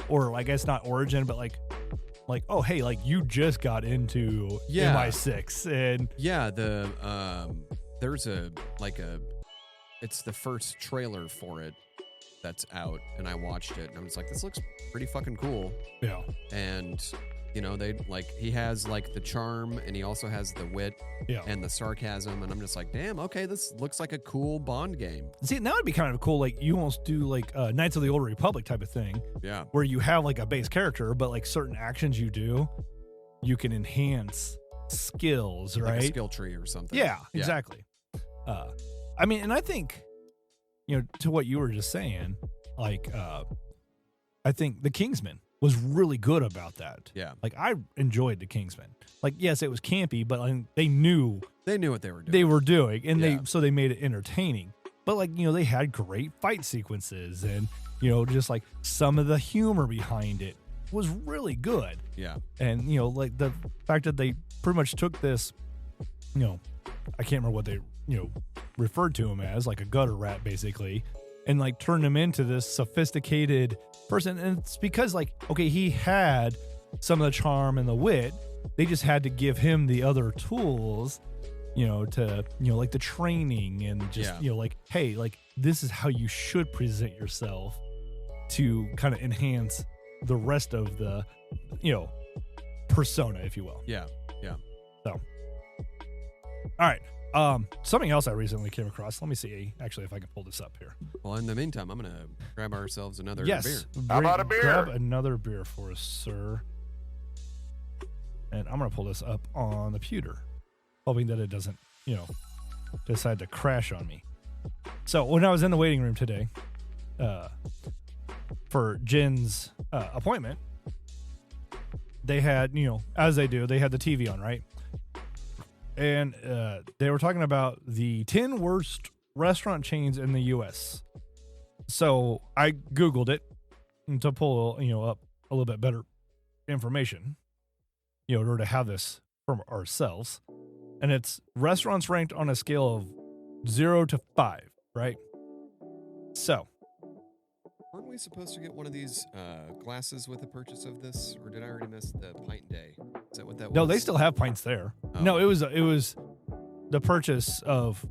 or I guess not origin, but like, oh, hey, like you just got into MI6 and there's it's the first trailer for it that's out, and I watched it and I was like, this looks pretty fucking cool. Yeah. And he has like the charm, and he also has the wit and the sarcasm, and I'm just like, damn, okay, this looks like a cool Bond game. See, that would be kind of cool. Like you almost do like Knights of the Old Republic type of thing. Yeah. Where you have like a base character, but like certain actions you do, you can enhance skills, right? Like a skill tree or something. Yeah, exactly. I mean, and I think, to what you were just saying, like, I think the Kingsman was really good about that. Yeah. Like, I enjoyed the Kingsman. Like, yes, it was campy, but they knew what they were doing. And they made it entertaining. But like, they had great fight sequences, and just like some of the humor behind it was really good. Yeah. And like the fact that they pretty much took this, I can't remember what they referred to him as, like a gutter rat basically, and like turned him into this sophisticated person. And it's because like, okay, he had some of the charm and the wit, they just had to give him the other tools, to like the training and just like, hey, like this is how you should present yourself to kind of enhance the rest of the persona, if you will. Yeah. So all right. Something else I recently came across. Let me see actually if I can pull this up here. Well, in the meantime, I'm gonna grab ourselves another beer. How about a beer? Grab another beer for us, sir. And I'm gonna pull this up on the pewter, hoping that it doesn't, decide to crash on me. So when I was in the waiting room today, for Jen's appointment, they had, as they do, they had the TV on, right? And they were talking about the 10 worst restaurant chains in the U.S. So I Googled it to pull, up a little bit better information, in order to have this from ourselves. And it's restaurants ranked on a scale of 0 to 5, right? So. Weren't we supposed to get one of these glasses with the purchase of this, or did I already miss the pint day? Is that what that was? No, they still have pints there. Oh. No, it was the purchase of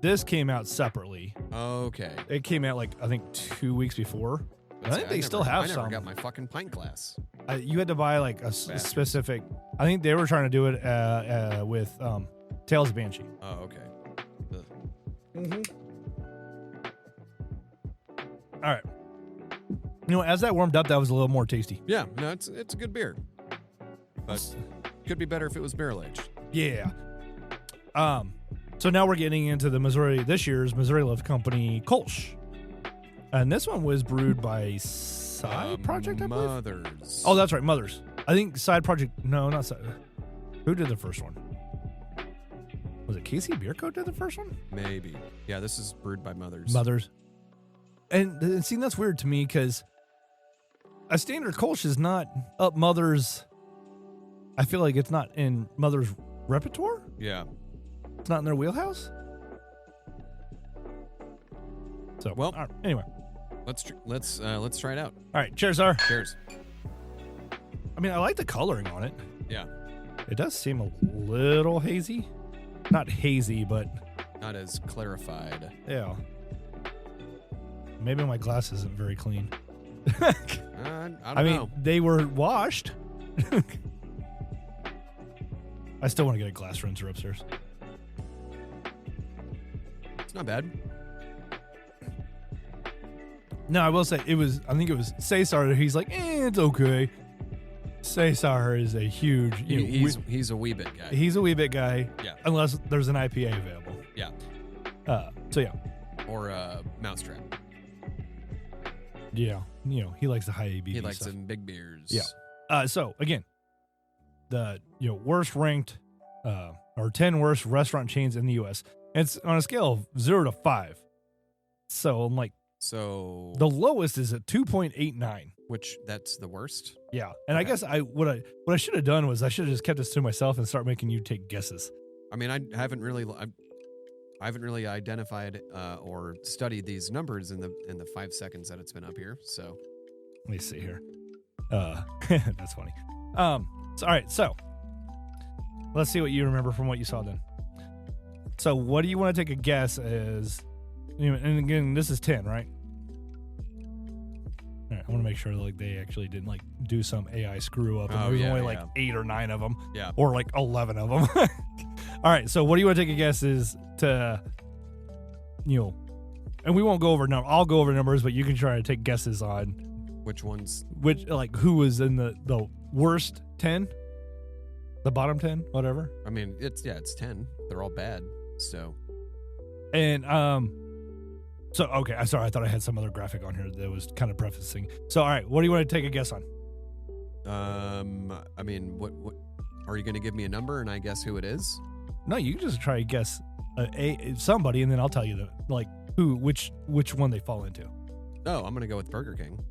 this came out separately. Okay. It came out like I think 2 weeks before. I think they still have some. I never got my fucking pint glass. You had to buy like a specific. I think they were trying to do it with Tales of Banshee. Oh, okay. Mm-hmm. All right. As that warmed up, that was a little more tasty. Yeah, no, it's a good beer, but could be better if it was barrel aged. Yeah. So now we're getting into this year's Missouri Love Company Kolsch, and this one was brewed by Side Project, I believe. Mothers. Oh, that's right, Mothers. I think Side Project. No, not Side. Who did the first one? Was it Casey Beer Co. did the first one? Maybe. Yeah, this is brewed by Mothers. Mothers. And see, that's weird to me because a standard Kolsch is not up Mother's. I feel like it's not in Mother's repertoire. Yeah, it's not in their wheelhouse. So well, right, anyway, let's try it out. All right, cheers, sir. Cheers. I mean, I like the coloring on it. Yeah. It does seem a little hazy. Not hazy, but not as clarified. Yeah. Maybe my glass isn't very clean. I don't know. They were washed. I still want to get a glass rinser upstairs. It's not bad. No, I will say I think it was Cesar. He's like, it's okay. Cesar is a huge. He's a wee bit guy. He's a wee bit guy. Yeah. Unless there's an IPA available. Yeah. So yeah. Or a mousetrap. Yeah. He likes the high ABV. He likes stuff. some big beers. Yeah. So again, the worst ranked or 10 worst restaurant chains in the U.S. It's on a scale of 0 to 5. So I'm like. So the lowest is at 2.89. Which that's the worst. Yeah, and okay. I guess what I should have done was I should have just kept this to myself and start making you take guesses. I mean, I haven't really identified or studied these numbers in the 5 seconds that it's been up here. So let me see here. That's funny. All right, so let's see what you remember from what you saw then. So what do you want to take a guess as? And again, this is 10, right? All right, I want to make sure like they actually didn't like do some AI screw up. And there's only like 8 or 9 of them. Yeah. Or like 11 of them. All right, so what do you want to take a guess is to, and we won't go over numbers. I'll go over numbers, but you can try to take guesses on which ones, who was in the worst 10, the bottom 10, whatever. I mean, it's 10. They're all bad. So, and so, okay, I'm sorry. I thought I had some other graphic on here that was kind of prefacing. So, all right, what do you want to take a guess on? I mean, what are you going to give me a number and I guess who it is? No, you can just try to guess somebody, and then I'll tell you which one they fall into. Oh, I'm going to go with Burger King.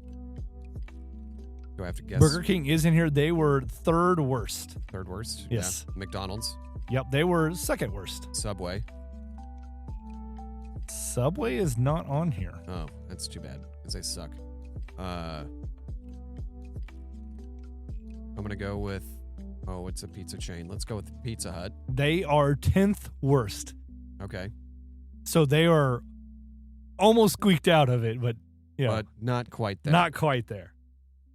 Do I have to guess? Burger King is in here. They were third worst. Third worst? Yes. Yeah. McDonald's? Yep, they were second worst. Subway is not on here. Oh, that's too bad because they suck. I'm going to go with, it's a pizza chain. Let's go with Pizza Hut. They are 10th worst. Okay. So they are almost squeaked out of it, but But not quite there. Not quite there.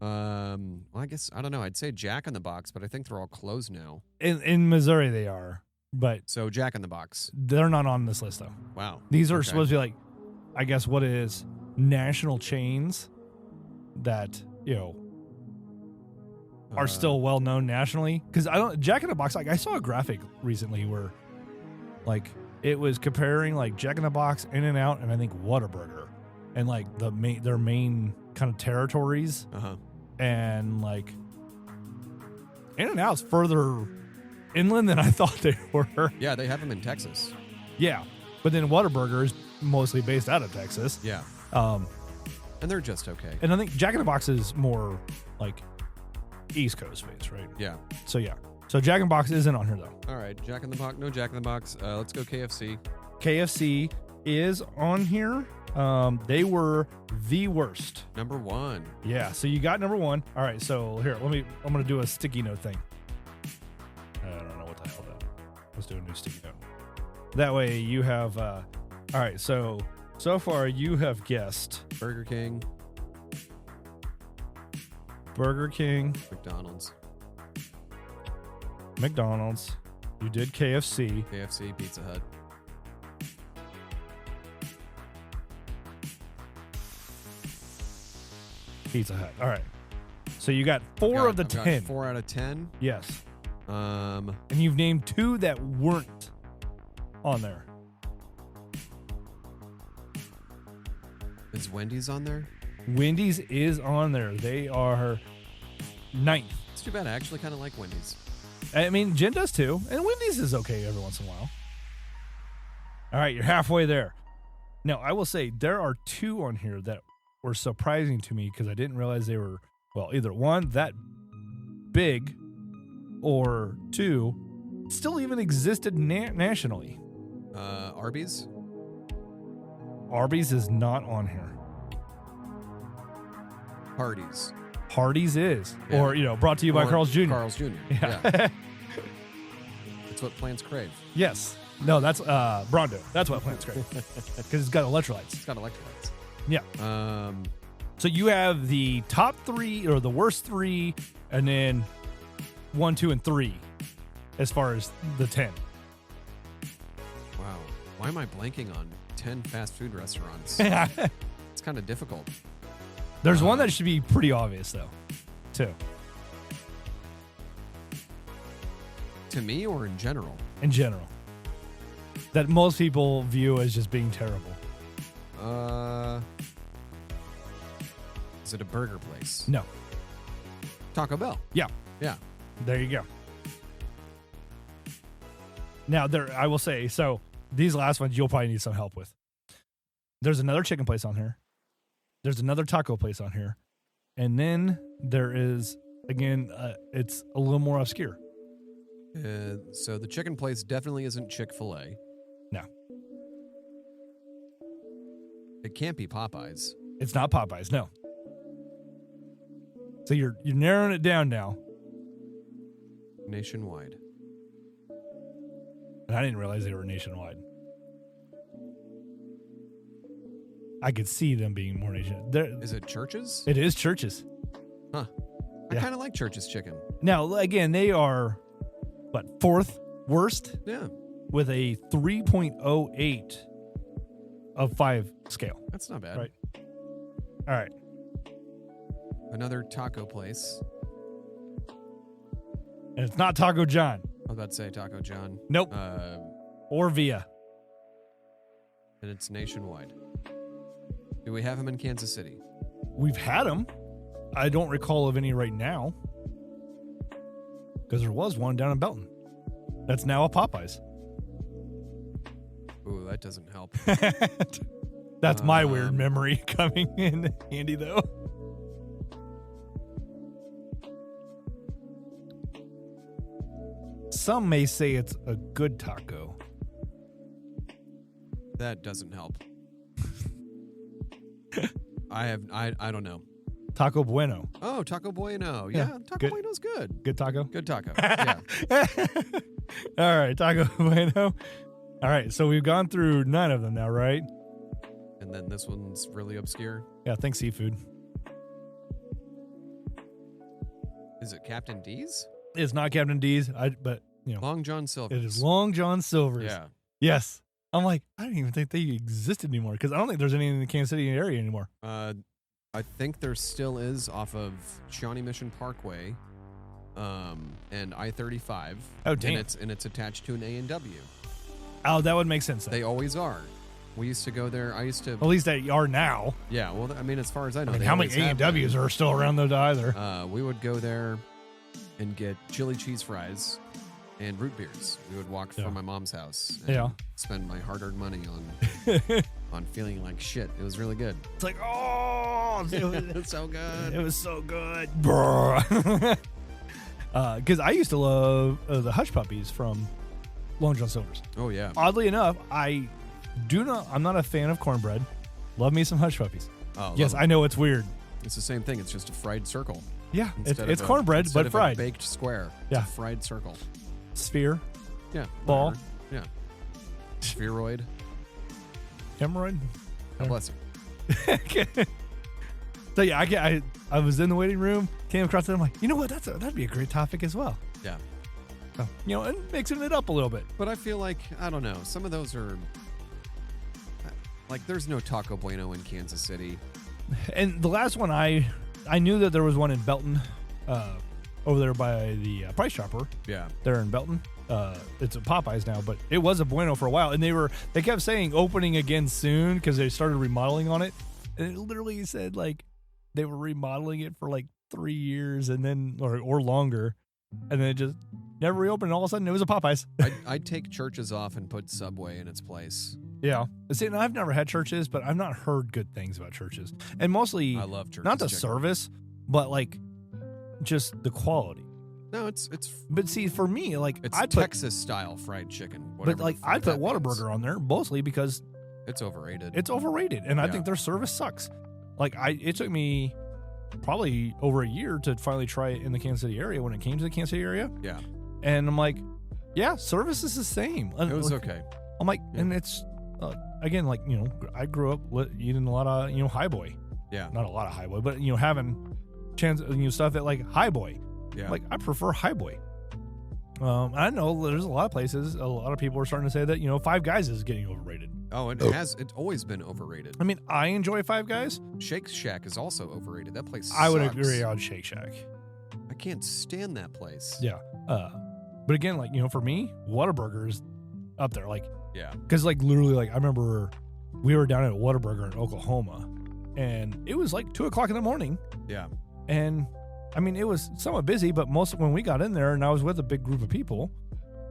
Well, I guess, I don't know. I'd say Jack in the Box, but I think they're all closed now. In Missouri they are, but. So Jack in the Box. They're not on this list, though. Wow. These are supposed to be like, I guess what is national chains that, are still well known nationally. Because Jack in the Box, like I saw a graphic recently where like it was comparing like Jack in the Box, In-N-Out, and I think Whataburger, and like their main kind of territories. And like In-N-Out's further inland than I thought they were. Yeah, they have them in Texas. Yeah, but then Whataburger is mostly based out of Texas. Yeah. And they're just okay. And I think Jack in the Box is more like East Coast based, right? Yeah. So yeah. So Jack in the Box isn't on here though. All right, Jack in the Box. No Jack in the Box. Let's go KFC. KFC is on here. They were the worst. Number 1. Yeah. So you got number 1. All right. So here, I'm gonna do a sticky note thing. I don't know what the hell that. Let's do a new sticky note. That way you have. All right. So far you have guessed Burger King. McDonald's. You did KFC. Pizza Hut. Pizza Hut. All right. So you got 4 of the 10. 4 out of 10. Yes. And you've named 2 that weren't on there. Is Wendy's on there? Wendy's is on there. They are 9th. It's too bad. I actually kind of like Wendy's. I mean, Jen does too. And Wendy's is okay every once in a while. All right, you're halfway there. Now, I will say there are 2 on here that were surprising to me because I didn't realize they were, well, either 1, that big, or 2, still even existed nationally. Arby's? Arby's is not on here. Hardee's. Hardee's is. Yeah. Or, brought to you by Carl's Jr. Carl's Jr. Yeah. That's what plants crave. Yes. No, that's Brawndo. That's what plants crave. Because it's got electrolytes. It's got electrolytes. Yeah. So you have the top 3 or the worst 3, and then 1, 2, and 3 as far as the 10. Wow. Why am I blanking on 10 fast food restaurants? It's kind of difficult. There's one that should be pretty obvious, though, too. To me or in general? In general. That most people view as just being terrible. Is it a burger place? No. Taco Bell? Yeah. Yeah. There you go. Now, I will say, so these last ones you'll probably need some help with. There's another chicken place on here. There's another taco place on here. And then there is, again, it's a little more obscure. So the chicken place definitely isn't Chick-fil-A. No. It can't be Popeyes. It's not Popeyes, no. So you're narrowing it down now. Nationwide. And I didn't realize they were nationwide. I could see them being more nationwide. Is it Church's? It is Church's. Huh. I kind of like Church's chicken. Now, again, they are, what, 4th worst? Yeah. With a 3.08 of 5 scale. That's not bad. Right. All right. Another taco place. And it's not Taco John. I was about to say Taco John. Nope. Or Via. And it's nationwide. Do we have him in Kansas City? We've had them. I don't recall of any right now. Because there was one down in Belton. That's now a Popeyes. Ooh, that doesn't help. That's my weird memory coming in handy, though. Some may say it's a good taco. That doesn't help. I don't know. Taco Bueno. Oh, Taco Bueno. Yeah, Taco Bueno's good. Good taco? Good taco. Yeah. All right, Taco Bueno. All right, so we've gone through 9 of them now, right? And then this one's really obscure. Yeah, think seafood. Is it Captain D's? It's not Captain D's, but you know, Long John Silver's. It is Long John Silver's. Yeah. Yes. I'm like, I don't even think they exist anymore because I don't think there's any in the Kansas City area anymore. I think there still is off of Shawnee Mission Parkway, and I-35. Oh, damn. And it's attached to an A&W. Oh, that would make sense then. They always are. We used to go there. At least they are now. Yeah, well, I mean, as far as I know. How many A&Ws are still around though either? We would go there and get chili cheese fries and root beers. We would walk from my mom's house and spend my hard-earned money on feeling like shit. It was really good. It's like, oh, it was so good. It was so good. Because I used to love the Hush Puppies from Long John Silver's. Oh, yeah. Oddly enough, I'm not a fan of cornbread. Love me some Hush Puppies. Oh, yes, I know it's weird. It's the same thing. It's just a fried circle. Yeah, it's cornbread, but fried. A baked square. It's a fried circle. Sphere. Yeah. Ball. Whatever. Yeah. Spheroid. Hemorrhoid. God bless him. So yeah, I was in the waiting room, came across it. I'm like, you know what? That'd be a great topic as well. Yeah. So, you know, and mixing it up a little bit. But I feel like, I don't know, some of those are like, there's no Taco Bueno in Kansas City. And the last one, I knew that there was one in Belton, over there by the Price Chopper. Yeah. There in Belton. It's a Popeyes now, but it was a Bueno for a while. And they kept saying opening again soon because they started remodeling on it. And it literally said like they were remodeling it for like 3 years and then, or longer. And then it just never reopened. And all of a sudden it was a Popeyes. I'd take Church's off and put Subway in its place. Yeah. See, and I've never had Church's, but I've not heard good things about Church's. And mostly, I love Church's not the chicken. service, but like just the quality. No, it's. But see, for me, like it's Texas style fried chicken. But like I put Whataburger on there mostly because it's overrated. It's overrated, and I think their service sucks. Like it took me probably over a year to finally try it in the Kansas City area when it came to the Kansas City area. Yeah. And I'm like, Yeah, service is the same. It was okay. I'm like, and it's again, like, I grew up eating a lot of high boy. Yeah, not a lot of high boy, but having stuff at like high boy. Yeah, like I prefer high boy. I know there's a lot of places. A lot of people are starting to say that Five Guys is getting overrated. Oh, it has. It's always been overrated. I mean, I enjoy Five Guys. Shake Shack is also overrated. That place sucks. I would agree on Shake Shack. I can't stand that place. Yeah. But again, like, for me, Whataburger is up there. Like, yeah. Because, like, literally, like, I remember we were down at Whataburger in Oklahoma, and it was like 2 o'clock in the morning. Yeah. And, I mean, it was somewhat busy, but most when we got in there and I was with a big group of people,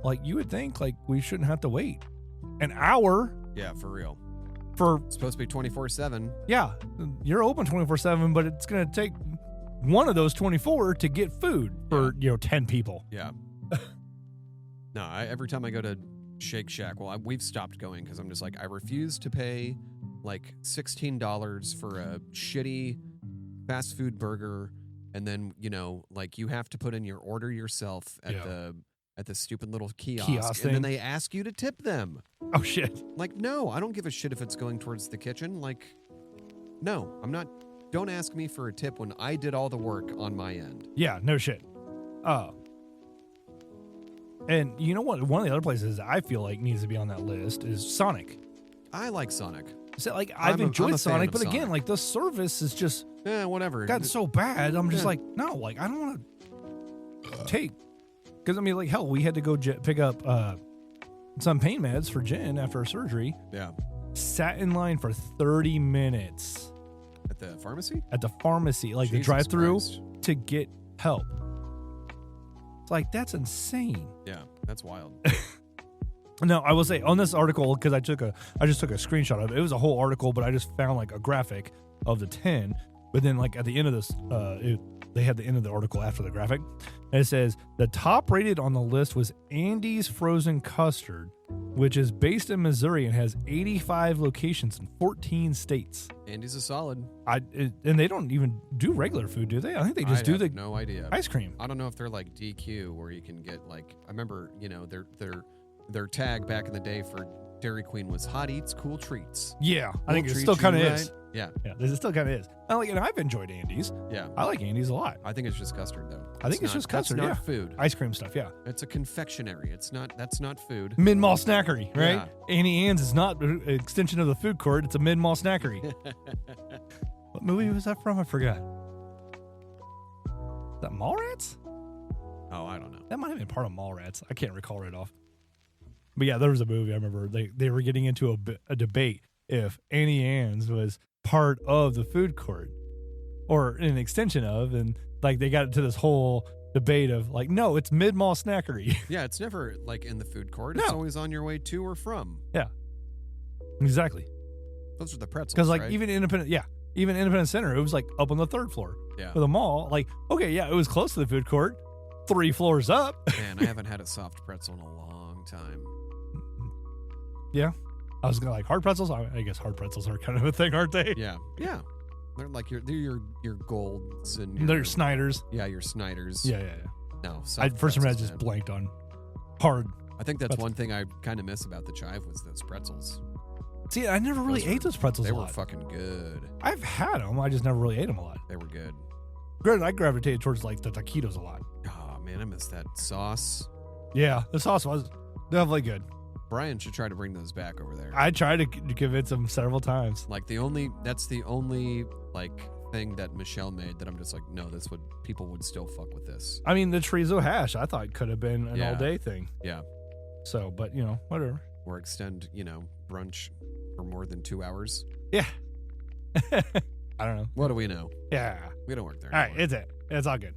like, you would think, like, we shouldn't have to wait an hour. Yeah, for real. It's supposed to be 24/7. Yeah. You're open 24/7, but it's going to take one of those 24 to get food for 10 people. Yeah. No, every time I go to Shake Shack, we've stopped going because I'm just like, I refuse to pay like $16 for a shitty fast food burger, and then like you have to put in your order yourself at the stupid little kiosk thing. And then they ask you to tip them. Oh shit! Like, no, I don't give a shit if it's going towards the kitchen. Like, no, I'm not. Don't ask me for a tip when I did all the work on my end. Yeah, no shit. And you know what? One of the other places I feel like needs to be on that list is Sonic. I like Sonic. So, like, I've enjoyed Sonic, but again, like, the service is just whatever. Gotten so bad. I'm just like, no, like, I don't want to take. Because, I mean, like, hell, we had to go pick up some pain meds for Jen after her surgery. Yeah. Sat in line for 30 minutes. At the pharmacy? At the pharmacy, like, the drive-thru to get help. It's like, that's insane. Yeah, that's wild. No, I will say on this article, because I just took a screenshot of it. It was a whole article, but I just found like a graphic of the 10. But then, like, at the end of this, they had the end of the article after the graphic, and it says the top rated on the list was Andy's Frozen Custard, which is based in Missouri and has 85 locations in 14 states. Andy's a solid. And they don't even do regular food, do they? I think they just do no idea. Ice cream. I don't know if they're like DQ, where you can get like, I remember their tag back in the day for Dairy Queen was Hot Eats, Cool Treats. Yeah, I think it still kind of is. Yeah, it still kind of is. I've enjoyed Andy's. Yeah, I like Andy's a lot. I think it's just custard though. I think it's just custard. That's not food. Ice cream stuff. Yeah, it's a confectionery. That's not food. Mid-mall snackery, right? Yeah. Annie Ann's is not an extension of the food court. It's a mid-mall snackery. What movie was that from? I forgot. Is that Mallrats? Oh, I don't know. That might have been part of Mallrats. I can't recall right off. But yeah, there was a movie I remember. They were getting into a debate if Annie Ann's was part of the food court or an extension of, and like they got into this whole debate of like, no, it's mid-mall snackery. Yeah, it's never like in the food court. No. It's always on your way to or from. Yeah, exactly. Those are the pretzels. Because like right? even Independence Center, it was like up on the 3rd floor. Yeah. For the mall, like, okay, yeah, it was close to the food court, 3 floors up. Man, I haven't had a soft pretzel in a long time. Yeah. I was gonna like hard pretzels. I guess hard pretzels are kind of a thing, aren't they? Yeah. Yeah. They're like your golds and they're Snyder's. Yeah, your Snyder's. Yeah. No. For some reason I just blanked on hard. I think that's one thing I kind of miss about the Chive was those pretzels. See, I never really ate those pretzels a lot. They were fucking good. I've had them. I just never really ate them a lot. They were good. Granted, I gravitated towards like the taquitos a lot. Oh man, I miss that sauce. Yeah, the sauce was definitely good. Bryan should try to bring those back over there. I tried to convince him several times. Like that's the only like thing that Michelle made that I'm just like, no, people would still fuck with this. I mean, the chorizo hash I thought could have been an all day thing. Yeah. So, but whatever. Or extend, brunch for more than 2 hours. Yeah. I don't know. What do we know? Yeah. We don't work there. All right, it's all good.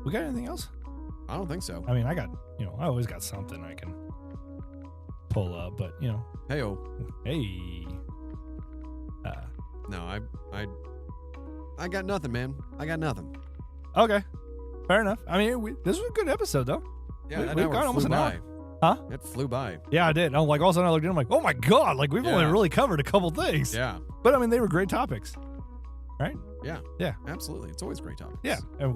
We got anything else? I don't think so. I mean, I got, I always got something I can pull up, but Hey-o. Hey. No, I got nothing, man. I got nothing. Okay. Fair enough. I mean, this was a good episode, though. Yeah, we've got almost an hour. Huh? It flew by. Yeah, I did. I'm like, all of a sudden I looked at it, I'm like, oh my God, like we've only really covered a couple things. Yeah. But I mean, they were great topics. Right? Yeah. Yeah. Absolutely. It's always great topics. Yeah. And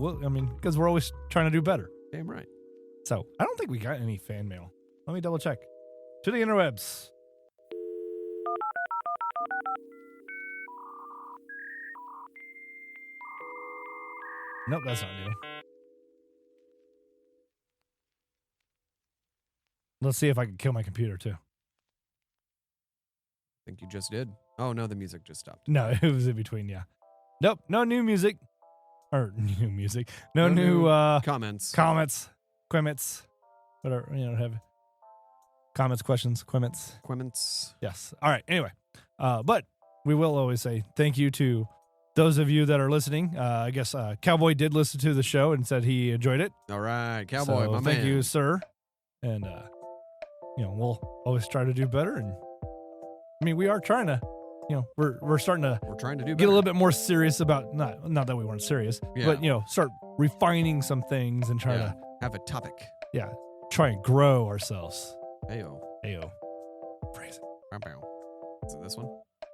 because we're always trying to do better. Damn right. So I don't think we got any fan mail. Let me double check. To the interwebs. Nope, that's not new. Let's see if I can kill my computer too. I think you just did. Oh no, the music just stopped. No, it was in between, yeah. Nope, no new music. Or new music. No new comments. Quimmets. Whatever, have comments, questions, Quimmets. Yes. All right. Anyway, but we will always say thank you to those of you that are listening. I guess Cowboy did listen to the show and said he enjoyed it. All right, Cowboy, so my thank man. you, sir. And we'll always try to do better. And I mean, we are trying to, we're starting to. We're trying to do better. Get a little bit more serious about not that we weren't serious, but start refining some things and try to have a topic. Yeah, try and grow ourselves. Ayo. Phrasing. Is it this one?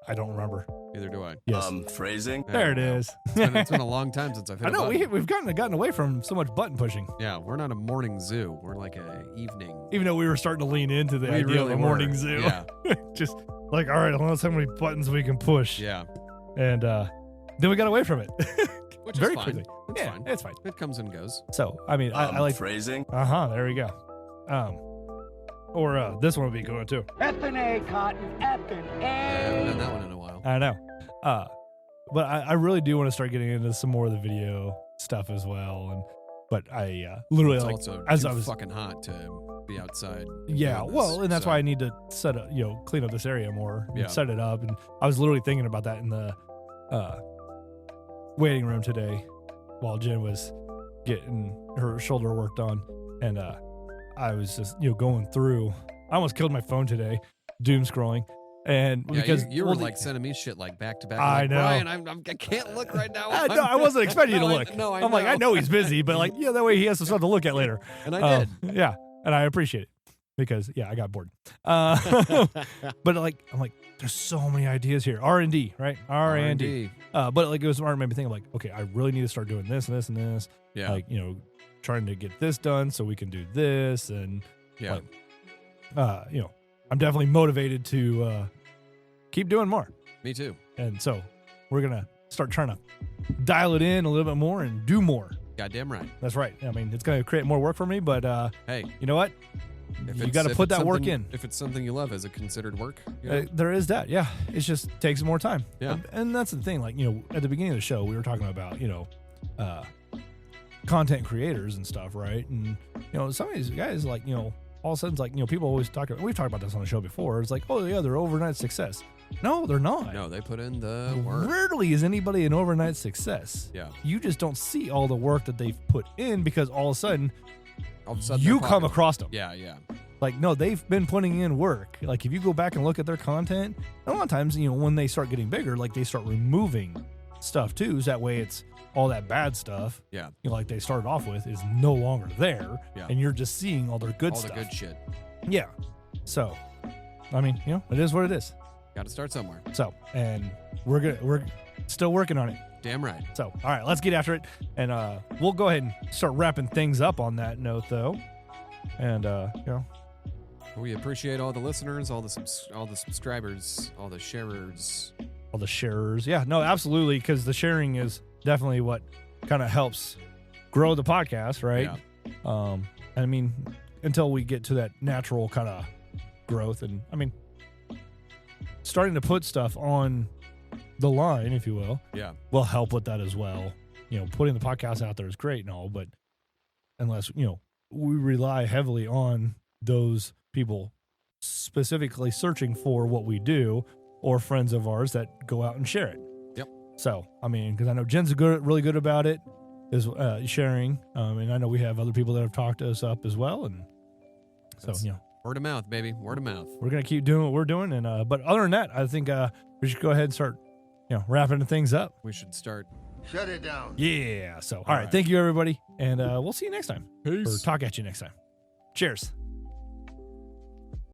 I don't remember. Neither do I. Yes. Phrasing. There it is. It's been a long time since I've hit I know, a button. we've gotten away from so much button pushing. Yeah, we're not a morning zoo. We're like a evening. Even though we were starting to lean into the idea of a morning zoo. Yeah. Just like, all right, let's see how many buttons we can push. Yeah. And then we got away from it. Which very is fine. quickly. It's fine. It's fine. It comes and goes. So, I mean, I like phrasing. There we go. Or this one would be going too. F&A, Cotton, F&A. I haven't done that one in a while. I know. But I really do want to start getting into some more of the video stuff as well. But I literally it's like also as too I was fucking hot to be outside. Yeah, doing well, this, and that's so. why I need to set up, clean up this area more, and Yeah. set it up. And I was literally thinking about that in the waiting room today, while Jen was getting her shoulder worked on, and I was just going through. I almost killed my phone today, doom scrolling. And because you were like sending me shit like back to back. I like, know. Bryan, I can't look right now. No, I wasn't expecting you to look. I'm like, I know he's busy, but like, that way he has some stuff to look at later. And I did. Yeah, and I appreciate it because I got bored. But like, I'm like, there's so many ideas here. R&D, right? R&D. But like, it was smart, made me think of like, okay, I really need to start doing this and this and this. Yeah. Like, trying to get this done so we can do this and Yeah. like, I'm definitely motivated to keep doing more. Me too. And so we're going to start trying to dial it in a little bit more and do more. Goddamn right. That's right. I mean, it's going to create more work for me, but hey, you know what? You got to put that work in. If it's something you love, is it considered work? There is that. Yeah. It just takes more time. Yeah. And that's the thing. Like, at the beginning of the show, we were talking about, content creators and stuff, right? And, some of these guys, like, all of a sudden, it's like, people always talk about, we've talked about this on the show before. It's like, oh, yeah, they're overnight success. No, they're not. No, they put in the work. Rarely is anybody an overnight success. Yeah. You just don't see all the work that they've put in because all of a sudden you come popular. across them. Yeah, yeah. Like, no, they've been putting in work. Like, if you go back and look at their content, a lot of times, when they start getting bigger, like, they start removing stuff too. So that way it's all that bad stuff. Yeah. Like they started off with is no longer there. Yeah. And you're just seeing all their good all stuff. the good shit. Yeah. So, I mean, it is what it is. Got to start somewhere. So, and we're still working on it. Damn right. So, all right, let's get after it. And we'll go ahead and start wrapping things up on that note, though. And, we appreciate all the listeners, all the subscribers, all the sharers. All the sharers. Yeah, no, absolutely, because the sharing is definitely what kind of helps grow the podcast, right? Yeah. I mean, until we get to that natural kind of growth. And, I mean, starting to put stuff on the line, if you will help with that as well. Putting the podcast out there is great and all, but unless, we rely heavily on those people specifically searching for what we do or friends of ours that go out and share it. Yep. So, I mean, because I know Jen's really good about it, is sharing. And I know we have other people that have talked us up as well. And so, word of mouth, baby. Word of mouth. We're going to keep doing what we're doing. And, but other than that, I think we should go ahead and start, wrapping things up. We should start. Shut it down. Yeah. So, all right. Thank you, everybody. And we'll see you next time. Peace. Or talk at you next time. Cheers.